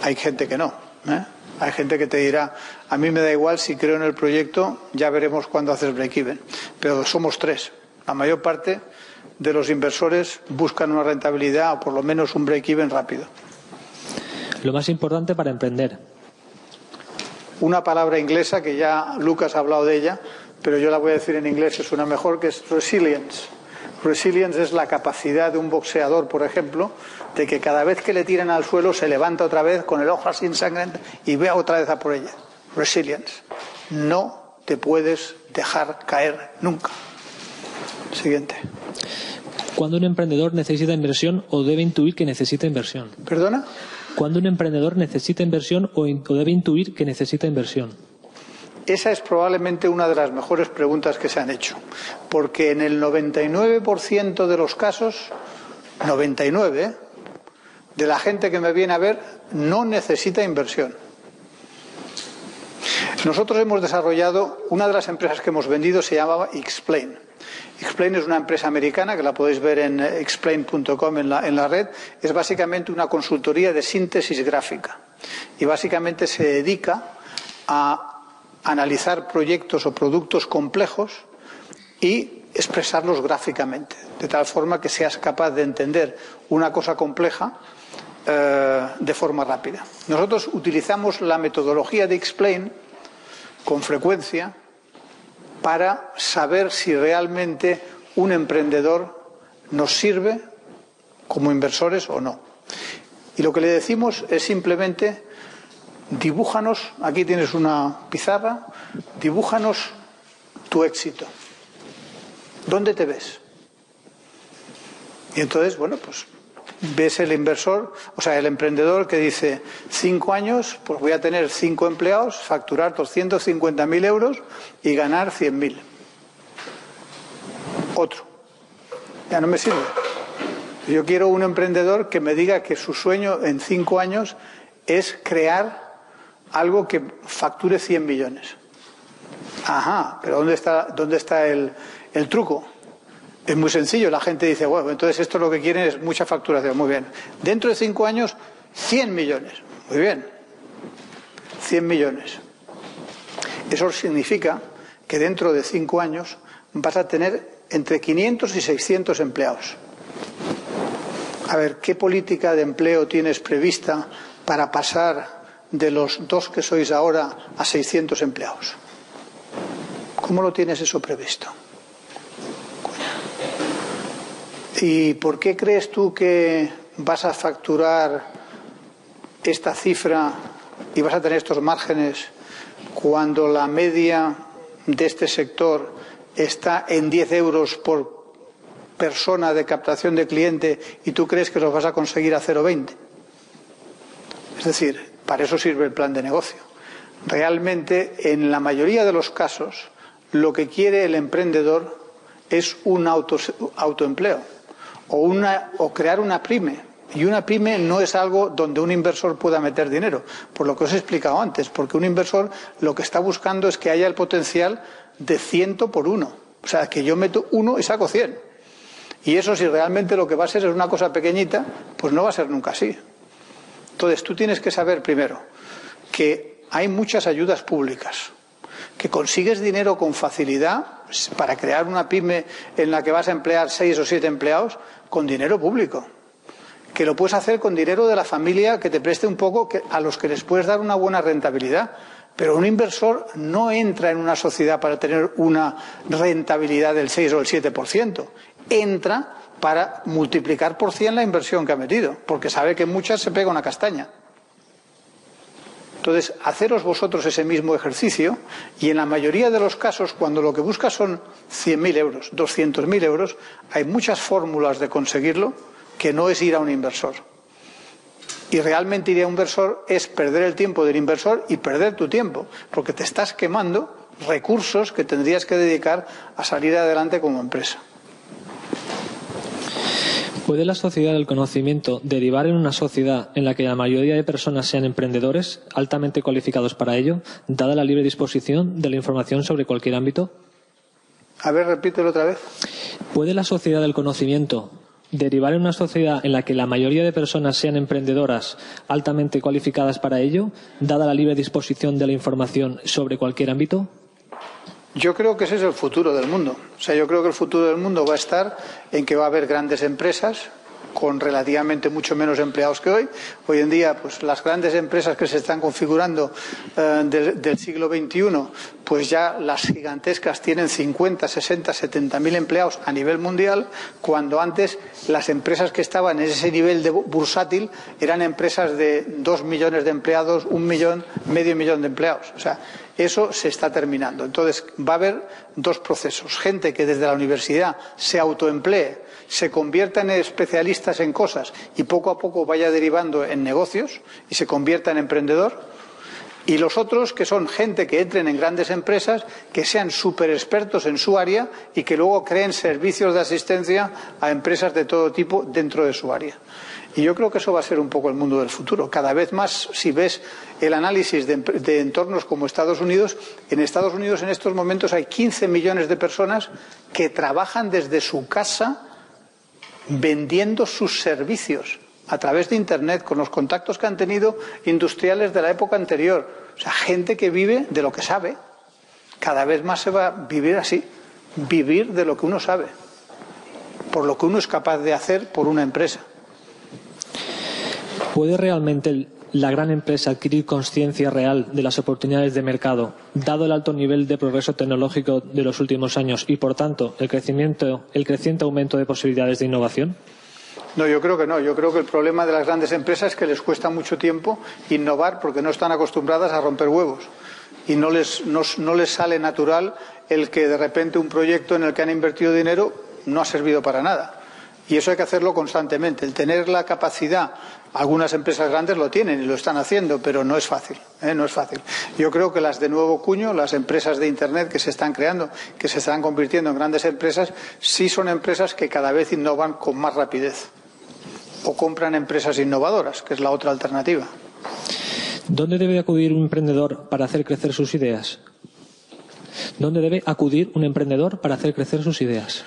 Hay gente que no, ¿eh? Hay gente que te dirá, a mí me da igual si creo en el proyecto, ya veremos cuándo haces break-even. Pero somos 3. La mayor parte de los inversores buscan una rentabilidad o por lo menos un break-even rápido. Lo más importante para emprender. Una palabra inglesa que ya Lucas ha hablado de ella, pero yo la voy a decir en inglés, que suena mejor, que es resilience. Resilience es la capacidad de un boxeador, por ejemplo, de que cada vez que le tiran al suelo se levanta otra vez con el ojo así ensangrentado y vea otra vez a por ella. Resilience. No te puedes dejar caer nunca. Siguiente. ¿Cuándo un emprendedor necesita inversión o debe intuir que necesita inversión? ¿Perdona? ¿Cuándo un emprendedor necesita inversión o debe intuir que necesita inversión? Esa es probablemente una de las mejores preguntas que se han hecho, porque en el 99% de los casos, 99%, de la gente que me viene a ver no necesita inversión. Nosotros hemos desarrollado, una de las empresas que hemos vendido se llamaba Explain. Explain es una empresa americana que la podéis ver en explain.com en la red. Es básicamente una consultoría de síntesis gráfica y básicamente se dedica a analizar proyectos o productos complejos y expresarlos gráficamente, de tal forma que seas capaz de entender una cosa compleja de forma rápida. Nosotros utilizamos la metodología de Explain con frecuencia para saber si realmente un emprendedor nos sirve como inversores o no. Y lo que le decimos es simplemente: dibújanos, aquí tienes una pizarra, dibújanos tu éxito. ¿Dónde te ves? Y entonces, bueno, pues ves el inversor, o sea, el emprendedor que dice: 5 años, pues voy a tener 5 empleados, facturar 250.000 euros y ganar 100.000. Otro. Ya no me sirve. Yo quiero un emprendedor que me diga que su sueño en 5 años es crear algo que facture 100 millones. Ajá, pero ¿dónde está el truco? Es muy sencillo. La gente dice: bueno, entonces esto lo que quieren es mucha facturación. Muy bien. Dentro de 5 años, 100 millones. Muy bien. 100 millones. Eso significa que dentro de 5 años vas a tener entre 500 y 600 empleados. A ver, ¿qué política de empleo tienes prevista para pasar de los 2 que sois ahora a 600 empleados? ¿Cómo lo tienes eso previsto? ¿Y por qué crees tú que vas a facturar esta cifra y vas a tener estos márgenes cuando la media de este sector está en 10 euros por persona de captación de cliente y tú crees que los vas a conseguir a 0,20? Es decir, para eso sirve el plan de negocio. Realmente, en la mayoría de los casos, lo que quiere el emprendedor es un autoempleo o crear una pyme. Y una pyme no es algo donde un inversor pueda meter dinero, por lo que os he explicado antes, porque un inversor lo que está buscando es que haya el potencial de 100 por 1. O sea, que yo meto 1 y saco 100. Y eso, si realmente lo que va a ser es una cosa pequeñita, pues no va a ser nunca así. Entonces, tú tienes que saber primero que hay muchas ayudas públicas, que consigues dinero con facilidad para crear una pyme en la que vas a emplear 6 o 7 empleados con dinero público, que lo puedes hacer con dinero de la familia que te preste un poco, a los que les puedes dar una buena rentabilidad. Pero un inversor no entra en una sociedad para tener una rentabilidad del 6 o el 7%. Entra para multiplicar por 100 la inversión que ha metido, porque sabe que muchas se pega una castaña. Entonces, haceros vosotros ese mismo ejercicio, y en la mayoría de los casos, cuando lo que buscas son 100.000 euros, 200.000 euros, hay muchas fórmulas de conseguirlo que no es ir a un inversor. Y realmente ir a un inversor es perder el tiempo del inversor y perder tu tiempo, porque te estás quemando recursos que tendrías que dedicar a salir adelante como empresa. ¿Puede la sociedad del conocimiento derivar en una sociedad en la que la mayoría de personas sean emprendedores, altamente cualificados para ello, dada la libre disposición de la información sobre cualquier ámbito? A ver, repítelo otra vez. ¿Puede la sociedad del conocimiento derivar en una sociedad en la que la mayoría de personas sean emprendedoras, altamente cualificadas para ello, dada la libre disposición de la información sobre cualquier ámbito? Yo creo que ese es el futuro del mundo. O sea, yo creo que el futuro del mundo va a estar en que va a haber grandes empresas con relativamente mucho menos empleados que hoy. Hoy en día, pues las grandes empresas que se están configurando del siglo XXI, pues ya las gigantescas tienen 50, 60, 70.000 empleados a nivel mundial, cuando antes las empresas que estaban en ese nivel de bursátil eran empresas de 2 millones de empleados, 1 millón, medio millón de empleados. O sea, eso se está terminando. Entonces, va a haber 2 procesos. Gente que desde la universidad se autoemplee, se convierta en especialistas en cosas y poco a poco vaya derivando en negocios y se convierta en emprendedor. Y los otros, que son gente que entren en grandes empresas, que sean súper expertos en su área y que luego creen servicios de asistencia a empresas de todo tipo dentro de su área. Y yo creo que eso va a ser un poco el mundo del futuro. Cada vez más, si ves el análisis de entornos como Estados Unidos, en Estados Unidos en estos momentos hay 15 millones de personas que trabajan desde su casa vendiendo sus servicios a través de Internet, con los contactos que han tenido industriales de la época anterior. O sea, gente que vive de lo que sabe. Cada vez más se va a vivir así, vivir de lo que uno sabe, por lo que uno es capaz de hacer por una empresa. ¿Puede realmente la gran empresa adquirir conciencia real de las oportunidades de mercado, dado el alto nivel de progreso tecnológico de los últimos años y, por tanto, el creciente aumento de posibilidades de innovación? No, yo creo que no. Yo creo que el problema de las grandes empresas es que les cuesta mucho tiempo innovar porque no están acostumbradas a romper huevos y no les sale natural el que de repente un proyecto en el que han invertido dinero no ha servido para nada. Y eso hay que hacerlo constantemente. El tener la capacidad, algunas empresas grandes lo tienen y lo están haciendo, pero no es fácil, no es fácil. Yo creo que las de nuevo cuño, las empresas de Internet que se están creando, que se están convirtiendo en grandes empresas, sí son empresas que cada vez innovan con más rapidez. O compran empresas innovadoras, que es la otra alternativa. ¿Dónde debe acudir un emprendedor para hacer crecer sus ideas? ¿Dónde debe acudir un emprendedor para hacer crecer sus ideas?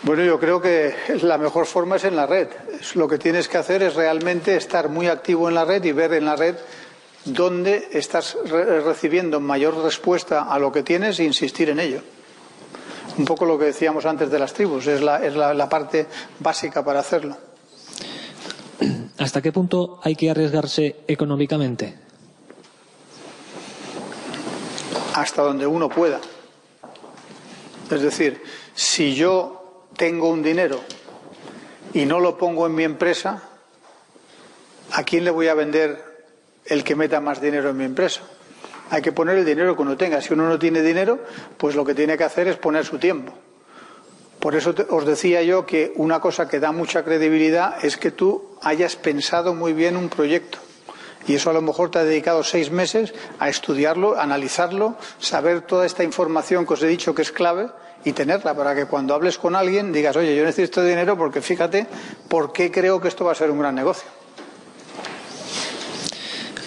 Bueno, yo creo que la mejor forma es en la red. Lo que tienes que hacer es realmente estar muy activo en la red y ver en la red dónde estás recibiendo mayor respuesta a lo que tienes e insistir en ello. Un poco lo que decíamos antes de las tribus, es la parte básica para hacerlo. ¿Hasta qué punto hay que arriesgarse económicamente? Hasta donde uno pueda. Es decir, si yo tengo un dinero y no lo pongo en mi empresa, ¿a quién le voy a vender el que meta más dinero en mi empresa? Hay que poner el dinero que uno tenga. Si uno no tiene dinero, pues lo que tiene que hacer es poner su tiempo. Por eso os decía yo que una cosa que da mucha credibilidad es que tú hayas pensado muy bien un proyecto. Y eso a lo mejor te ha dedicado 6 meses a estudiarlo, a analizarlo, saber toda esta información que os he dicho que es clave y tenerla para que cuando hables con alguien digas, oye, yo necesito dinero porque fíjate por qué creo que esto va a ser un gran negocio.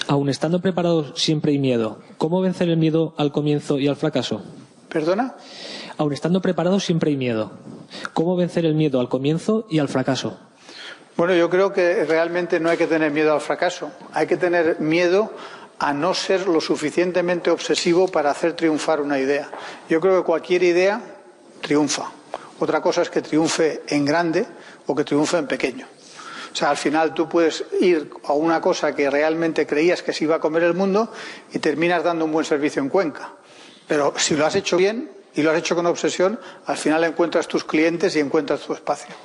Aun estando preparado siempre hay miedo. ¿Cómo vencer el miedo al comienzo y al fracaso? ¿Perdona? Aun estando preparado siempre hay miedo. ¿Cómo vencer el miedo al comienzo y al fracaso? Bueno, yo creo que realmente no hay que tener miedo al fracaso. Hay que tener miedo a no ser lo suficientemente obsesivo para hacer triunfar una idea. Yo creo que cualquier idea triunfa. Otra cosa es que triunfe en grande o que triunfe en pequeño. O sea, al final tú puedes ir a una cosa que realmente creías que se iba a comer el mundo y terminas dando un buen servicio en Cuenca. Pero si lo has hecho bien y lo has hecho con obsesión, al final encuentras tus clientes y encuentras tu espacio.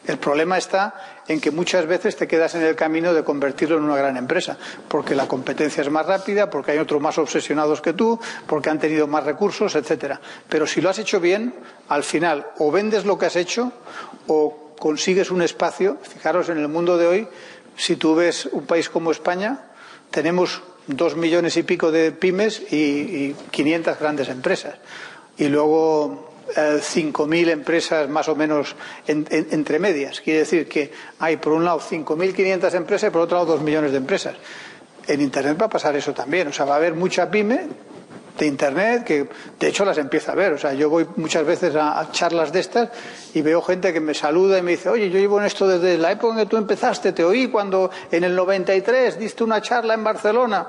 El problema está en que muchas veces te quedas en el camino de convertirlo en una gran empresa, porque la competencia es más rápida, porque hay otros más obsesionados que tú, porque han tenido más recursos, etcétera. Pero si lo has hecho bien, al final o vendes lo que has hecho o consigues un espacio. Fijaros, en el mundo de hoy, si tú ves un país como España, tenemos 2 millones y pico de pymes y 500 grandes empresas. Y luego 5.000 empresas más o menos entre medias. Quiere decir que hay por un lado 5.500 empresas y por otro lado 2 millones de empresas. En Internet va a pasar eso también. O sea, va a haber mucha pyme de Internet que de hecho las empieza a ver. O sea, yo voy muchas veces a charlas de estas y veo gente que me saluda y me dice, oye, yo llevo en esto desde la época en que tú empezaste, te oí cuando en el 93 diste una charla en Barcelona.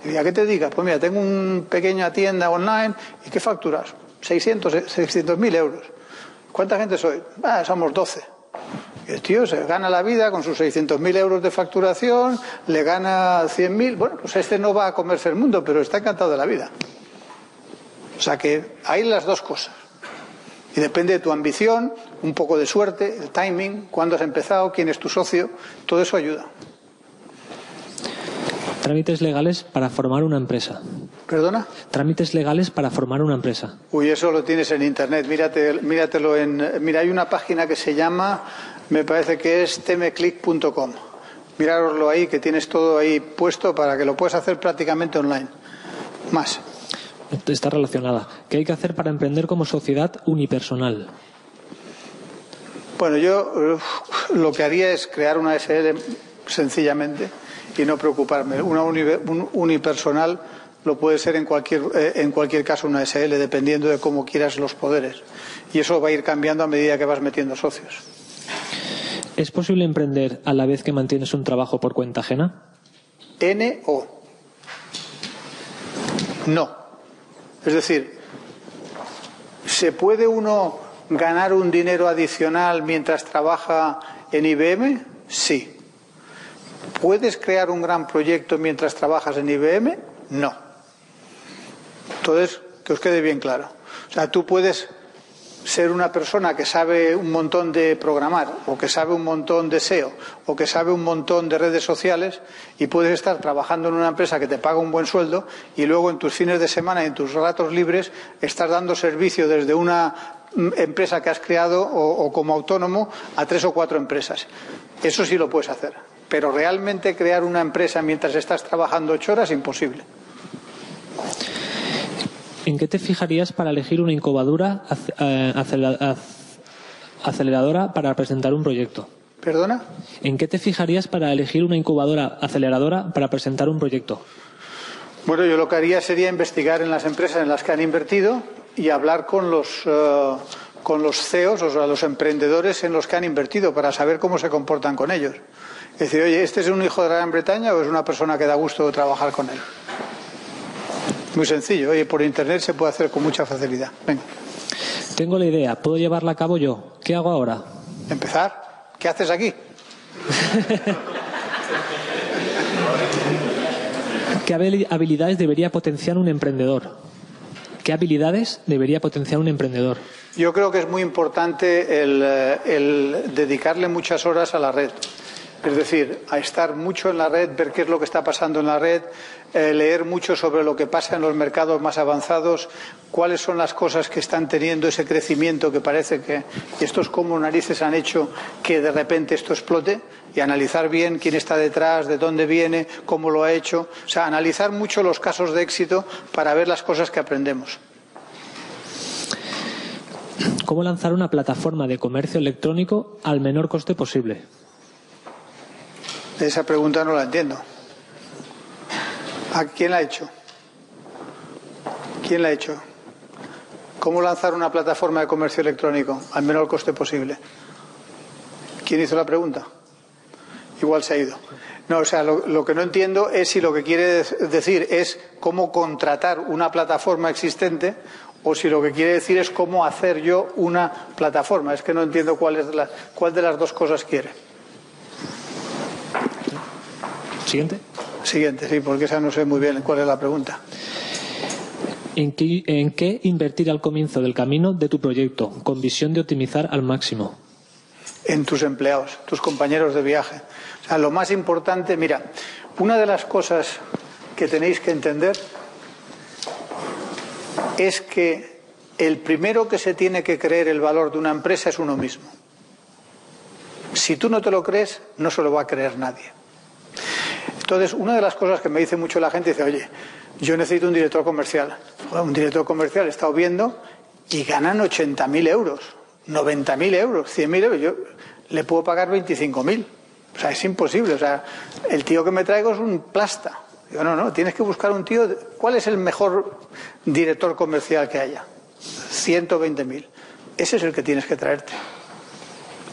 Y ¿a qué te digas? Pues mira, tengo una pequeña tienda online. ¿Y qué facturas? 600.000 euros. ¿Cuánta gente soy? Somos 12. Y el tío se gana la vida con sus 600.000 euros de facturación, le gana 100.000. Bueno, pues este no va a comerse el mundo, pero está encantado de la vida. O sea que hay las dos cosas. Y depende de tu ambición, un poco de suerte, el timing, cuándo has empezado, quién es tu socio, todo eso ayuda. Trámites legales para formar una empresa. ¿Perdona? Trámites legales para formar una empresa. Uy, eso lo tienes en Internet. Míratelo Mira, hay una página que se llama, me parece que es temeclick.com. Mirároslo ahí, que tienes todo ahí puesto para que lo puedas hacer prácticamente online. Más. Está relacionada. ¿Qué hay que hacer para emprender como sociedad unipersonal? Bueno, yo lo que haría es crear una SL sencillamente y no preocuparme. Una unipersonal lo puede ser en cualquier caso una SL, dependiendo de cómo quieras los poderes. Y eso va a ir cambiando a medida que vas metiendo socios. ¿Es posible emprender a la vez que mantienes un trabajo por cuenta ajena? NO. No. Es decir, ¿se puede uno ganar un dinero adicional mientras trabaja en IBM? Sí. ¿Puedes crear un gran proyecto mientras trabajas en IBM? No. Entonces, que os quede bien claro. O sea, tú puedes ser una persona que sabe un montón de programar, o que sabe un montón de SEO, o que sabe un montón de redes sociales, y puedes estar trabajando en una empresa que te paga un buen sueldo, y luego en tus fines de semana y en tus ratos libres estás dando servicio desde una empresa que has creado o como autónomo a 3 o 4 empresas. Eso sí lo puedes hacer. Pero realmente crear una empresa mientras estás trabajando 8 horas, imposible. ¿En qué te fijarías para elegir una incubadora aceleradora para presentar un proyecto? ¿Perdona? ¿En qué te fijarías para elegir una incubadora aceleradora para presentar un proyecto? Bueno, yo lo que haría sería investigar en las empresas en las que han invertido y hablar con los CEOs, o sea, los emprendedores en los que han invertido, para saber cómo se comportan con ellos. Es decir, oye, ¿este es un hijo de la Gran Bretaña o es una persona que da gusto trabajar con él? Muy sencillo. Oye, por Internet se puede hacer con mucha facilidad. Venga. Tengo la idea. ¿Puedo llevarla a cabo yo? ¿Qué hago ahora? ¿Empezar? ¿Qué haces aquí? ¿Qué habilidades debería potenciar un emprendedor? ¿Qué habilidades debería potenciar un emprendedor? Yo creo que es muy importante el dedicarle muchas horas a la red. Es decir, a estar mucho en la red, ver qué es lo que está pasando en la red, leer mucho sobre lo que pasa en los mercados más avanzados, cuáles son las cosas que están teniendo ese crecimiento que parece que estos como narices han hecho que de repente esto explote, y analizar bien quién está detrás, de dónde viene, cómo lo ha hecho. O sea, analizar mucho los casos de éxito para ver las cosas que aprendemos. ¿Cómo lanzar una plataforma de comercio electrónico al menor coste posible? Esa pregunta no la entiendo. ¿A quién la ha hecho? ¿Quién la ha hecho? ¿Cómo lanzar una plataforma de comercio electrónico al menor coste posible? ¿Quién hizo la pregunta? Igual se ha ido. No, o sea, lo que no entiendo es si lo que quiere decir es cómo contratar una plataforma existente, o si lo que quiere decir es cómo hacer yo una plataforma. Es que no entiendo cuál de las dos cosas quiere. Siguiente. Siguiente, sí, porque esa no sé muy bien cuál es la pregunta. ¿En qué invertir al comienzo del camino de tu proyecto, con visión de optimizar al máximo? En tus empleados, tus compañeros de viaje. O sea, lo más importante, mira, una de las cosas que tenéis que entender es que el primero que se tiene que creer el valor de una empresa es uno mismo. Si tú no te lo crees, no se lo va a creer nadie. Entonces, una de las cosas que me dice mucho la gente, dice, oye, yo necesito un director comercial. Joder, un director comercial he estado viendo y ganan 80.000 euros, 90.000 euros, 100.000 euros. Yo le puedo pagar 25.000. O sea, es imposible. O sea, el tío que me traigo es un plasta. Digo, no, tienes que buscar un tío. ¿Cuál es el mejor director comercial que haya? 120.000. Ese es el que tienes que traerte.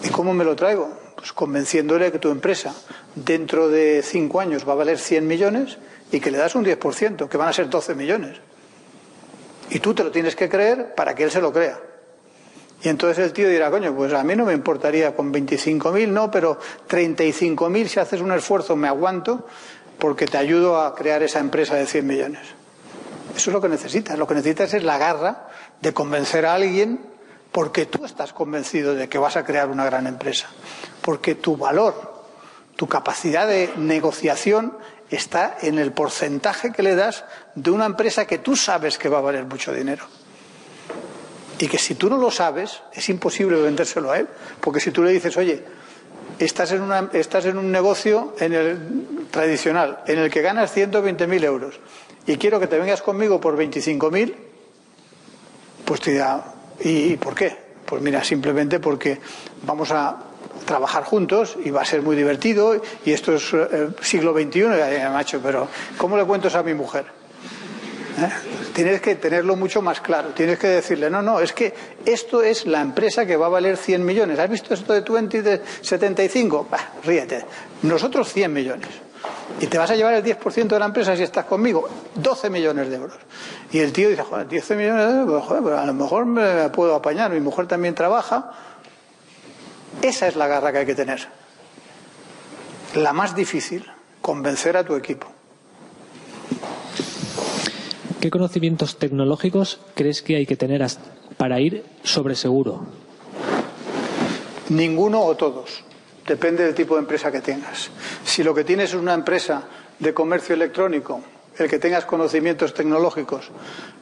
¿Y cómo me lo traigo? Pues convenciéndole que tu empresa dentro de 5 años va a valer 100 millones y que le das un 10%, que van a ser 12 millones. Y tú te lo tienes que creer para que él se lo crea. Y entonces el tío dirá, coño, pues a mí no me importaría con 25.000, no, pero 35.000, si haces un esfuerzo me aguanto porque te ayudo a crear esa empresa de 100 millones. Eso es lo que necesitas. Lo que necesitas es la garra de convencer a alguien porque tú estás convencido de que vas a crear una gran empresa. Porque tu valor, tu capacidad de negociación está en el porcentaje que le das de una empresa que tú sabes que va a valer mucho dinero. Y que si tú no lo sabes, es imposible vendérselo a él. Porque si tú le dices, oye, estás en un negocio tradicional, en el que ganas 120.000 euros, y quiero que te vengas conmigo por 25.000, pues te dirá, ¿y por qué? Pues mira, simplemente porque vamos a trabajar juntos y va a ser muy divertido, y esto es siglo XXI, macho, pero ¿cómo le cuento eso a mi mujer? Tienes que tenerlo mucho más claro. Tienes que decirle, no, es que esto es la empresa que va a valer 100 millones. ¿Has visto esto de 20 de 75? Bah, ríete. Nosotros 100 millones. Y te vas a llevar el 10% de la empresa si estás conmigo, 12 millones de euros. Y el tío dice, joder, 10 millones de euros, joder, pero a lo mejor me puedo apañar, mi mujer también trabaja. Esa es la garra que hay que tener. La más difícil, convencer a tu equipo. ¿Qué conocimientos tecnológicos crees que hay que tener para ir sobre seguro? Ninguno o todos. Depende del tipo de empresa que tengas. Si lo que tienes es una empresa de comercio electrónico, el que tengas conocimientos tecnológicos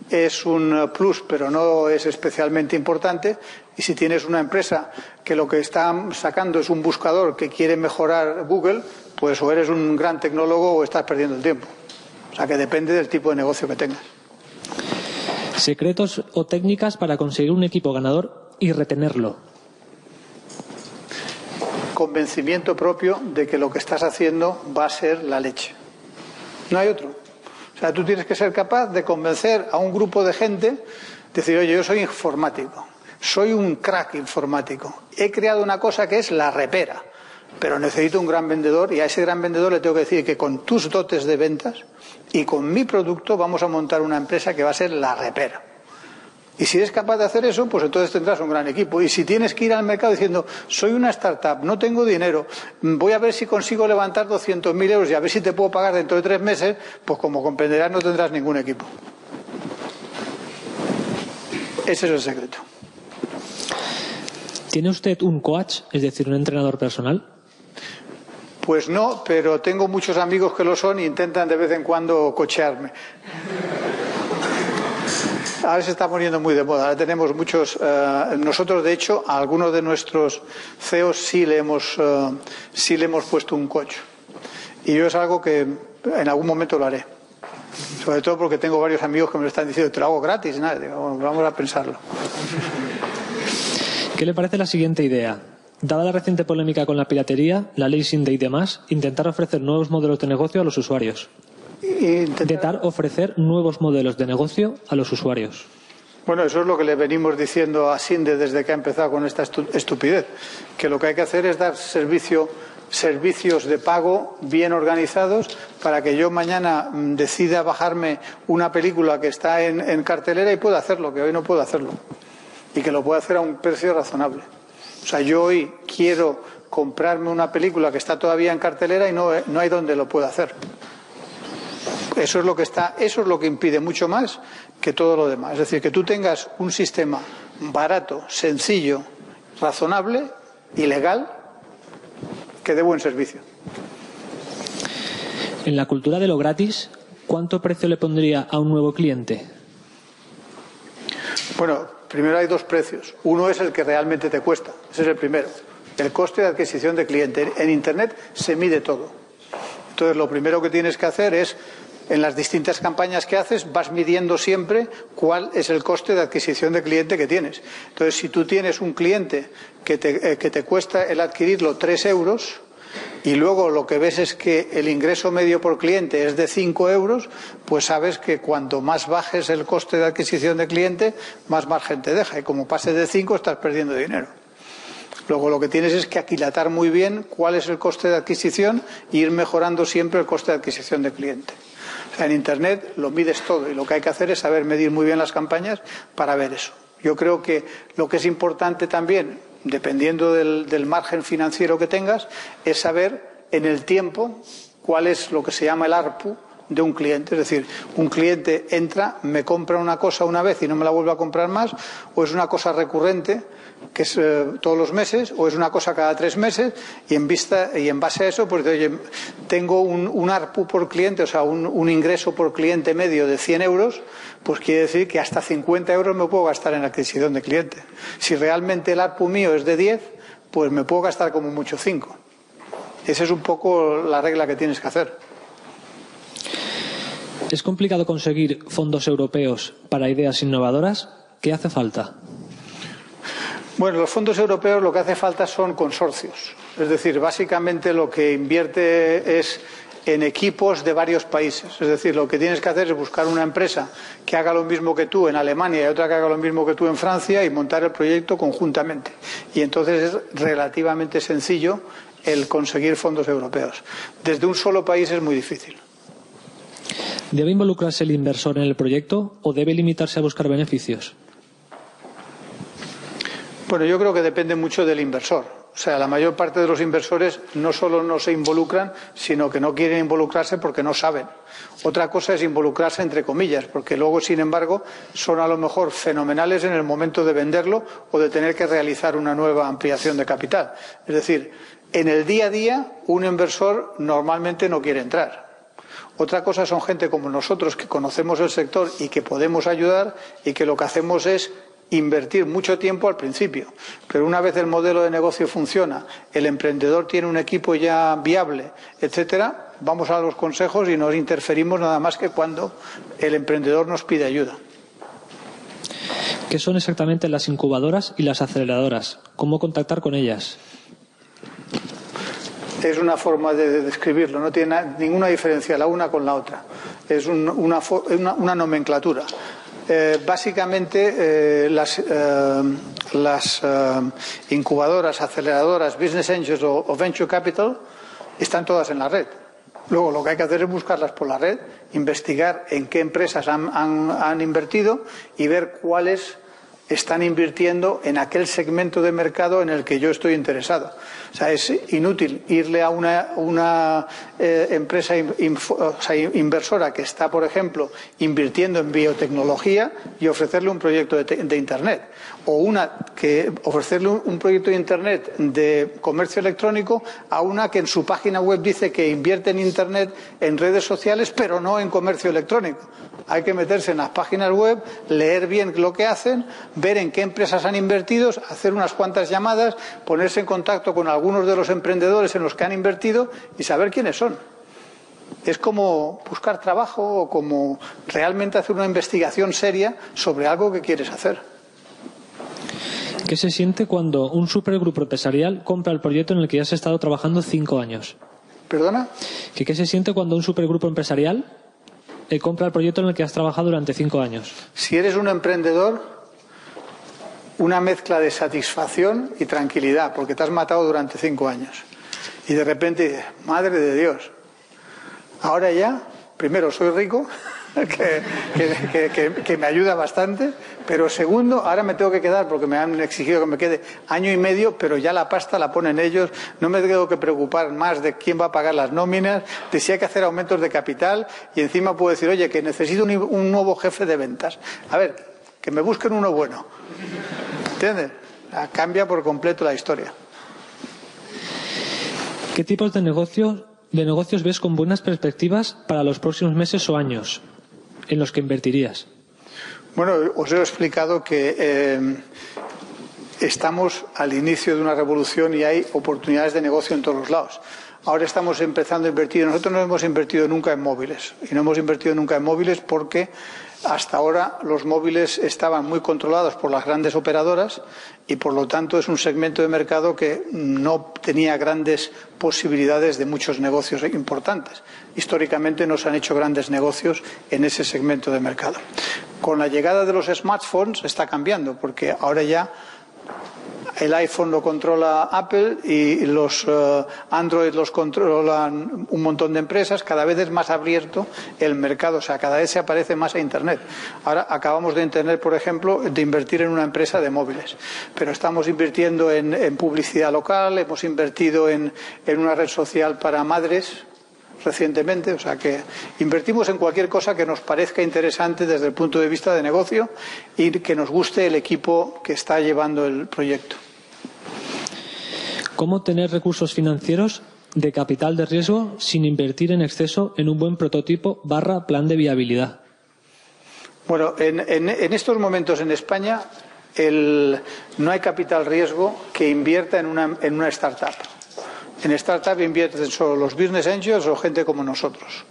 es un plus, pero no es especialmente importante. Y si tienes una empresa que lo que está sacando es un buscador que quiere mejorar Google, pues o eres un gran tecnólogo o estás perdiendo el tiempo. O sea que depende del tipo de negocio que tengas. ¿Secretos o técnicas para conseguir un equipo ganador y retenerlo? Convencimiento propio de que lo que estás haciendo va a ser la leche. No hay otro. O sea, tú tienes que ser capaz de convencer a un grupo de gente, decir, oye, yo soy informático, soy un crack informático, he creado una cosa que es la repera, pero necesito un gran vendedor y a ese gran vendedor le tengo que decir que con tus dotes de ventas y con mi producto vamos a montar una empresa que va a ser la repera. Y si eres capaz de hacer eso, pues entonces tendrás un gran equipo. Y si tienes que ir al mercado diciendo, soy una startup, no tengo dinero, voy a ver si consigo levantar 200.000 euros y a ver si te puedo pagar dentro de 3 meses, pues como comprenderás no tendrás ningún equipo. Ese es el secreto. ¿Tiene usted un coach, es decir, un entrenador personal? Pues no, pero tengo muchos amigos que lo son e intentan de vez en cuando cochearme. Ahora se está poniendo muy de moda. Ahora tenemos muchos. Nosotros, de hecho, a algunos de nuestros CEOs sí le hemos puesto un coach. Y yo es algo que en algún momento lo haré. Sobre todo porque tengo varios amigos que me lo están diciendo, te lo hago gratis. Nada, digo, vamos a pensarlo. ¿Qué le parece la siguiente idea? Dada la reciente polémica con la piratería, la ley Sinde y demás, intentar ofrecer nuevos modelos de negocio a los usuarios. Intentar ofrecer nuevos modelos de negocio a los usuarios. Bueno, eso es lo que le venimos diciendo a Sinde desde que ha empezado con esta estupidez, que lo que hay que hacer es dar servicios de pago bien organizados para que yo mañana decida bajarme una película que está en cartelera y pueda hacerlo, que hoy no puedo hacerlo, y que lo pueda hacer a un precio razonable. O sea, yo hoy quiero comprarme una película que está todavía en cartelera y no hay donde lo pueda hacer. Eso es lo que impide mucho más que todo lo demás. Es decir, que tú tengas un sistema barato, sencillo, razonable y legal que dé buen servicio. En la cultura de lo gratis, ¿cuánto precio le pondría a un nuevo cliente? Bueno, primero hay dos precios. Uno es el que realmente te cuesta. Ese es el primero. El coste de adquisición de cliente. En Internet se mide todo. Entonces, lo primero que tienes que hacer es, en las distintas campañas que haces, vas midiendo siempre cuál es el coste de adquisición de cliente que tienes. Entonces, si tú tienes un cliente que te cuesta el adquirirlo 3 euros y luego lo que ves es que el ingreso medio por cliente es de 5 euros, pues sabes que cuanto más bajes el coste de adquisición de cliente, más margen te deja. Y como pase de 5, estás perdiendo dinero. Luego lo que tienes es que aquilatar muy bien cuál es el coste de adquisición e ir mejorando siempre el coste de adquisición de cliente. O sea, en Internet lo mides todo y lo que hay que hacer es saber medir muy bien las campañas para ver eso. Yo creo que lo que es importante también, dependiendo del margen financiero que tengas, es saber en el tiempo cuál es lo que se llama el ARPU de un cliente. Es decir, un cliente entra, me compra una cosa una vez y no me la vuelve a comprar más, o es una cosa recurrente, que es todos los meses, o es una cosa cada 3 meses, y en base a eso, pues oye, tengo un ARPU por cliente, o sea, un ingreso por cliente medio de 100 euros, pues quiere decir que hasta 50 euros me puedo gastar en la adquisición de cliente. Si realmente el ARPU mío es de 10, pues me puedo gastar como mucho 5. Esa es un poco la regla que tienes que hacer. ¿Es complicado conseguir fondos europeos para ideas innovadoras? ¿Qué hace falta? Bueno, los fondos europeos lo que hace falta son consorcios. Es decir, básicamente lo que invierte es en equipos de varios países. Es decir, lo que tienes que hacer es buscar una empresa que haga lo mismo que tú en Alemania y otra que haga lo mismo que tú en Francia y montar el proyecto conjuntamente. Y entonces es relativamente sencillo el conseguir fondos europeos. Desde un solo país es muy difícil. ¿Debe involucrarse el inversor en el proyecto o debe limitarse a buscar beneficios? Bueno, yo creo que depende mucho del inversor. O sea, la mayor parte de los inversores no solo no se involucran, sino que no quieren involucrarse porque no saben. Otra cosa es involucrarse entre comillas, porque luego, sin embargo, son a lo mejor fenomenales en el momento de venderlo o de tener que realizar una nueva ampliación de capital. Es decir, en el día a día, un inversor normalmente no quiere entrar. Otra cosa son gente como nosotros que conocemos el sector y que podemos ayudar y que lo que hacemos es invertir mucho tiempo al principio. Pero una vez el modelo de negocio funciona, el emprendedor tiene un equipo ya viable, etcétera, vamos a los consejos y no interferimos nada más que cuando el emprendedor nos pide ayuda. ¿Qué son exactamente las incubadoras y las aceleradoras? ¿Cómo contactar con ellas? Es una forma de describirlo, no tiene ninguna diferencia la una con la otra. Es una nomenclatura. Básicamente las incubadoras, aceleradoras, business angels o venture capital están todas en la red. Luego lo que hay que hacer es buscarlas por la red, investigar en qué empresas han invertido y ver cuáles están invirtiendo en aquel segmento de mercado en el que yo estoy interesado. O sea, es inútil irle a una empresa inversora que está, por ejemplo, invirtiendo en biotecnología y ofrecerle un proyecto de Internet. O ofrecerle un proyecto de Internet de comercio electrónico a una que en su página web dice que invierte en Internet, en redes sociales, pero no en comercio electrónico. Hay que meterse en las páginas web, leer bien lo que hacen, ver en qué empresas han invertido, hacer unas cuantas llamadas, ponerse en contacto con algunos de los emprendedores en los que han invertido y saber quiénes son. Es como buscar trabajo o como realmente hacer una investigación seria sobre algo que quieres hacer. ¿Qué se siente cuando un supergrupo empresarial compra el proyecto en el que ya has estado trabajando 5 años? ¿Perdona? ¿Qué se siente cuando un supergrupo empresarial compra el proyecto en el que has trabajado durante 5 años? Si eres un emprendedor, una mezcla de satisfacción y tranquilidad, porque te has matado durante 5 años. Y de repente dices, madre de Dios, ahora ya, primero soy rico, que me ayuda bastante, pero segundo, ahora me tengo que quedar porque me han exigido que me quede 1 año y medio, pero ya la pasta la ponen ellos, no me tengo que preocupar más de quién va a pagar las nóminas, de si hay que hacer aumentos de capital y encima puedo decir, oye, que necesito un nuevo jefe de ventas. A ver, que me busquen uno bueno. ¿Entiendes? Cambia por completo la historia. ¿Qué tipos de negocios ves con buenas perspectivas para los próximos meses o años en los que invertirías? Bueno, os he explicado que estamos al inicio de una revolución y hay oportunidades de negocio en todos los lados. Ahora estamos empezando a invertir. Nosotros no hemos invertido nunca en móviles. Y no hemos invertido nunca en móviles porque hasta ahora los móviles estaban muy controlados por las grandes operadoras y por lo tanto es un segmento de mercado que no tenía grandes posibilidades de muchos negocios importantes. Históricamente no se han hecho grandes negocios en ese segmento de mercado. Con la llegada de los smartphones está cambiando porque ahora ya el iPhone lo controla Apple y los Android los controlan un montón de empresas. Cada vez es más abierto el mercado, o sea, cada vez se aparece más a Internet. Ahora acabamos de entender, por ejemplo, de invertir en una empresa de móviles. Pero estamos invirtiendo en publicidad local, hemos invertido en una red social para madres recientemente, o sea que invertimos en cualquier cosa que nos parezca interesante desde el punto de vista de negocio y que nos guste el equipo que está llevando el proyecto. ¿Cómo tener recursos financieros de capital de riesgo sin invertir en exceso en un buen prototipo / plan de viabilidad? Bueno, en estos momentos en España no hay capital riesgo que invierta en una startup. En startup invierten solo los business angels o gente como nosotros.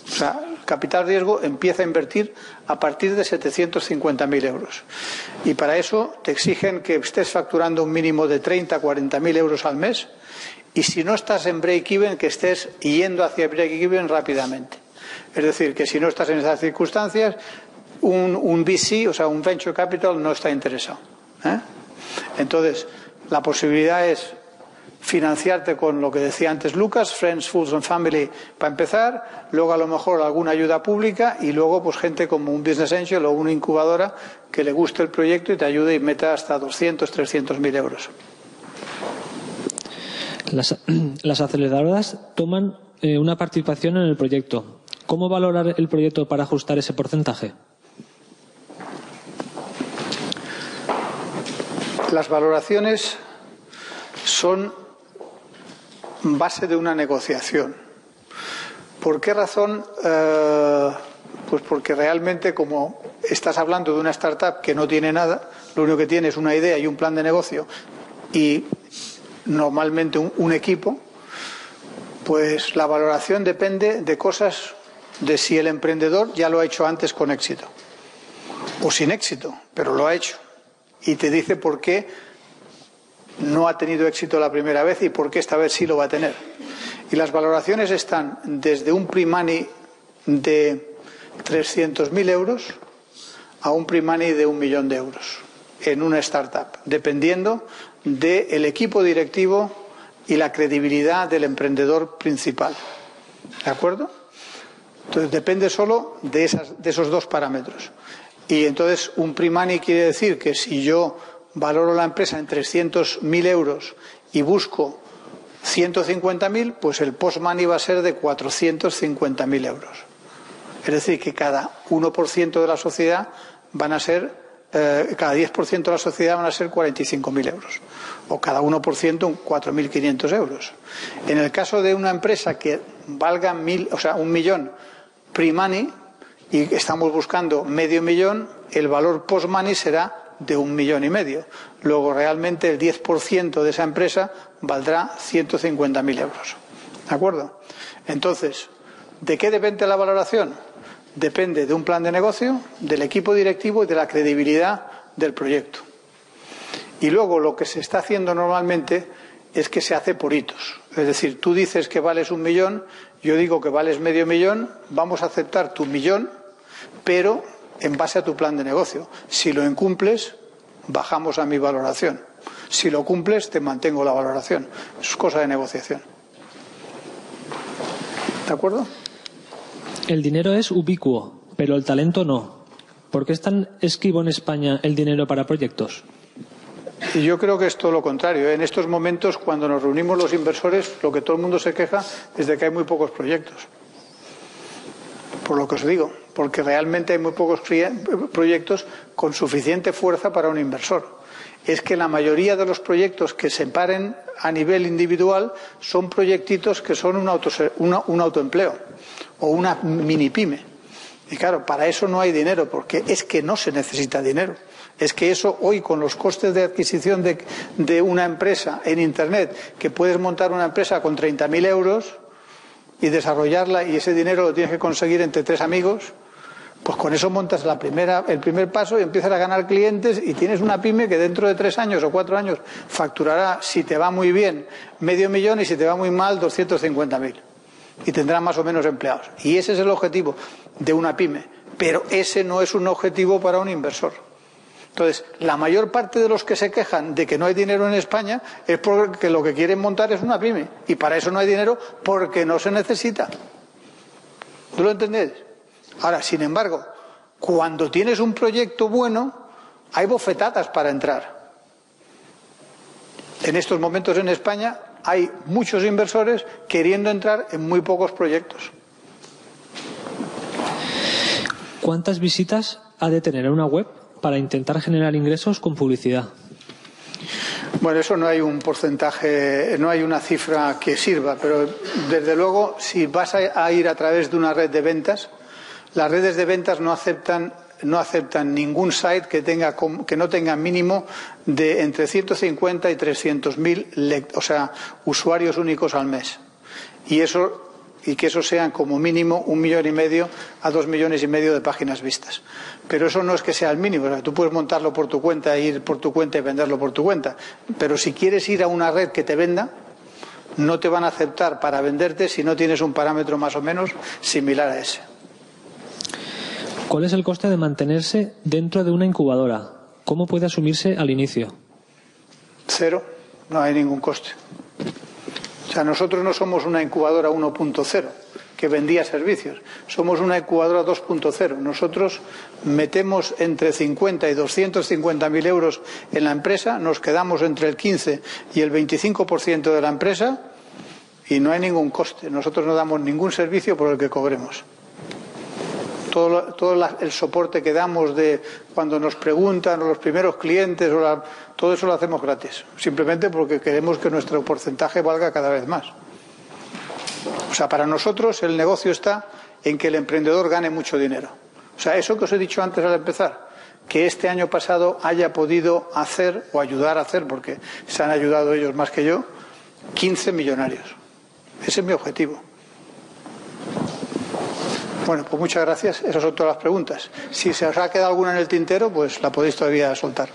O sea, el capital riesgo empieza a invertir a partir de 750.000 euros. Y para eso te exigen que estés facturando un mínimo de 30 a 40.000 euros al mes y si no estás en break-even, que estés yendo hacia break-even rápidamente. Es decir, que si no estás en esas circunstancias, un VC, o sea, un Venture Capital, no está interesado. Entonces, la posibilidad es financiarte con lo que decía antes Lucas, Friends, Fools and Family para empezar, luego a lo mejor alguna ayuda pública y luego pues gente como un Business Angel o una incubadora que le guste el proyecto y te ayude y meta hasta 200, 300.000 euros. Las aceleradoras toman una participación en el proyecto. ¿Cómo valorar el proyecto para ajustar ese porcentaje? Las valoraciones son base de una negociación. ¿Por qué razón? Pues porque realmente, como estás hablando de una startup que no tiene nada, lo único que tiene es una idea y un plan de negocio y normalmente un equipo, pues la valoración depende de cosas, de si el emprendedor ya lo ha hecho antes con éxito o sin éxito, pero lo ha hecho y te dice por qué no ha tenido éxito la primera vez y por qué esta vez sí lo va a tener. Y las valoraciones están desde un pre-money de 300.000 euros a un pre-money de 1 millón de euros en una startup, dependiendo del equipo directivo y la credibilidad del emprendedor principal. ¿De acuerdo? Entonces depende solo de esos dos parámetros. Y entonces un pre-money quiere decir que si yo valoro la empresa en 300.000 euros y busco 150.000, pues el post-money va a ser de 450.000 euros. Es decir, que cada 1% de la sociedad van a ser, cada 10% de la sociedad van a ser 45.000 euros. O cada 1% 4.500 euros. En el caso de una empresa que valga 1 millón pre-money y estamos buscando medio millón, el valor post-money será de 1,5 millones. Luego realmente el 10% de esa empresa valdrá 150.000 euros. ¿De acuerdo? Entonces, ¿de qué depende la valoración? Depende de un plan de negocio, del equipo directivo y de la credibilidad del proyecto. Y luego lo que se está haciendo normalmente es que se hace por hitos. Es decir, tú dices que vales 1 millón, yo digo que vales medio millón, vamos a aceptar tu millón, pero en base a tu plan de negocio. Si lo incumples, bajamos a mi valoración. Si lo cumples, te mantengo la valoración. Es cosa de negociación. ¿De acuerdo? El dinero es ubicuo, pero el talento no. ¿Por qué es tan esquivo en España el dinero para proyectos? Y yo creo que es todo lo contrario. En estos momentos, cuando nos reunimos los inversores, lo que todo el mundo se queja es de que hay muy pocos proyectos. Por lo que os digo, porque realmente hay muy pocos proyectos con suficiente fuerza para un inversor. Es que la mayoría de los proyectos que se paren a nivel individual son proyectitos que son un autoempleo o una mini pyme. Y claro, para eso no hay dinero, porque es que no se necesita dinero. Es que eso hoy, con los costes de adquisición de una empresa en Internet, que puedes montar una empresa con 30.000 euros y desarrollarla, y ese dinero lo tienes que conseguir entre 3 amigos, pues con eso montas el primer paso y empiezas a ganar clientes y tienes una pyme que dentro de 3 años o 4 años facturará, si te va muy bien, 500.000 y si te va muy mal, 250.000. Y tendrá más o menos empleados. Y ese es el objetivo de una pyme. Pero ese no es un objetivo para un inversor. Entonces, la mayor parte de los que se quejan de que no hay dinero en España es porque lo que quieren montar es una pyme. Y para eso no hay dinero porque no se necesita. ¿Tú lo entendés? Ahora, sin embargo, cuando tienes un proyecto bueno, hay bofetadas para entrar. En estos momentos en España hay muchos inversores queriendo entrar en muy pocos proyectos. ¿Cuántas visitas ha de tener una web para intentar generar ingresos con publicidad? Bueno, eso no hay un porcentaje, no hay una cifra que sirva, pero desde luego, si vas a ir a través de una red de ventas, las redes de ventas no aceptan ningún site que no tenga mínimo de entre 150 y 300.000 usuarios únicos al mes. Y que eso sean como mínimo 1,5 millones a 2,5 millones de páginas vistas. Pero eso no es que sea el mínimo. O sea, tú puedes montarlo por tu cuenta, ir por tu cuenta y venderlo por tu cuenta. Pero si quieres ir a una red que te venda, no te van a aceptar para venderte si no tienes un parámetro más o menos similar a ese. ¿Cuál es el coste de mantenerse dentro de una incubadora? ¿Cómo puede asumirse al inicio? Cero, no hay ningún coste. O sea, nosotros no somos una incubadora 1.0 que vendía servicios, somos una incubadora 2.0. Nosotros metemos entre 50 y 250.000 euros en la empresa, nos quedamos entre el 15 y el 25% de la empresa y no hay ningún coste. Nosotros no damos ningún servicio por el que cobremos. Todo el soporte que damos de cuando nos preguntan, o los primeros clientes, todo eso lo hacemos gratis, simplemente porque queremos que nuestro porcentaje valga cada vez más. O sea, para nosotros el negocio está en que el emprendedor gane mucho dinero. O sea, eso que os he dicho antes al empezar, que este año pasado haya podido hacer o ayudar a hacer, porque se han ayudado ellos más que yo, 15 millonarios. Ese es mi objetivo. Bueno, pues muchas gracias. Esas son todas las preguntas. Si se os ha quedado alguna en el tintero, pues la podéis todavía soltar.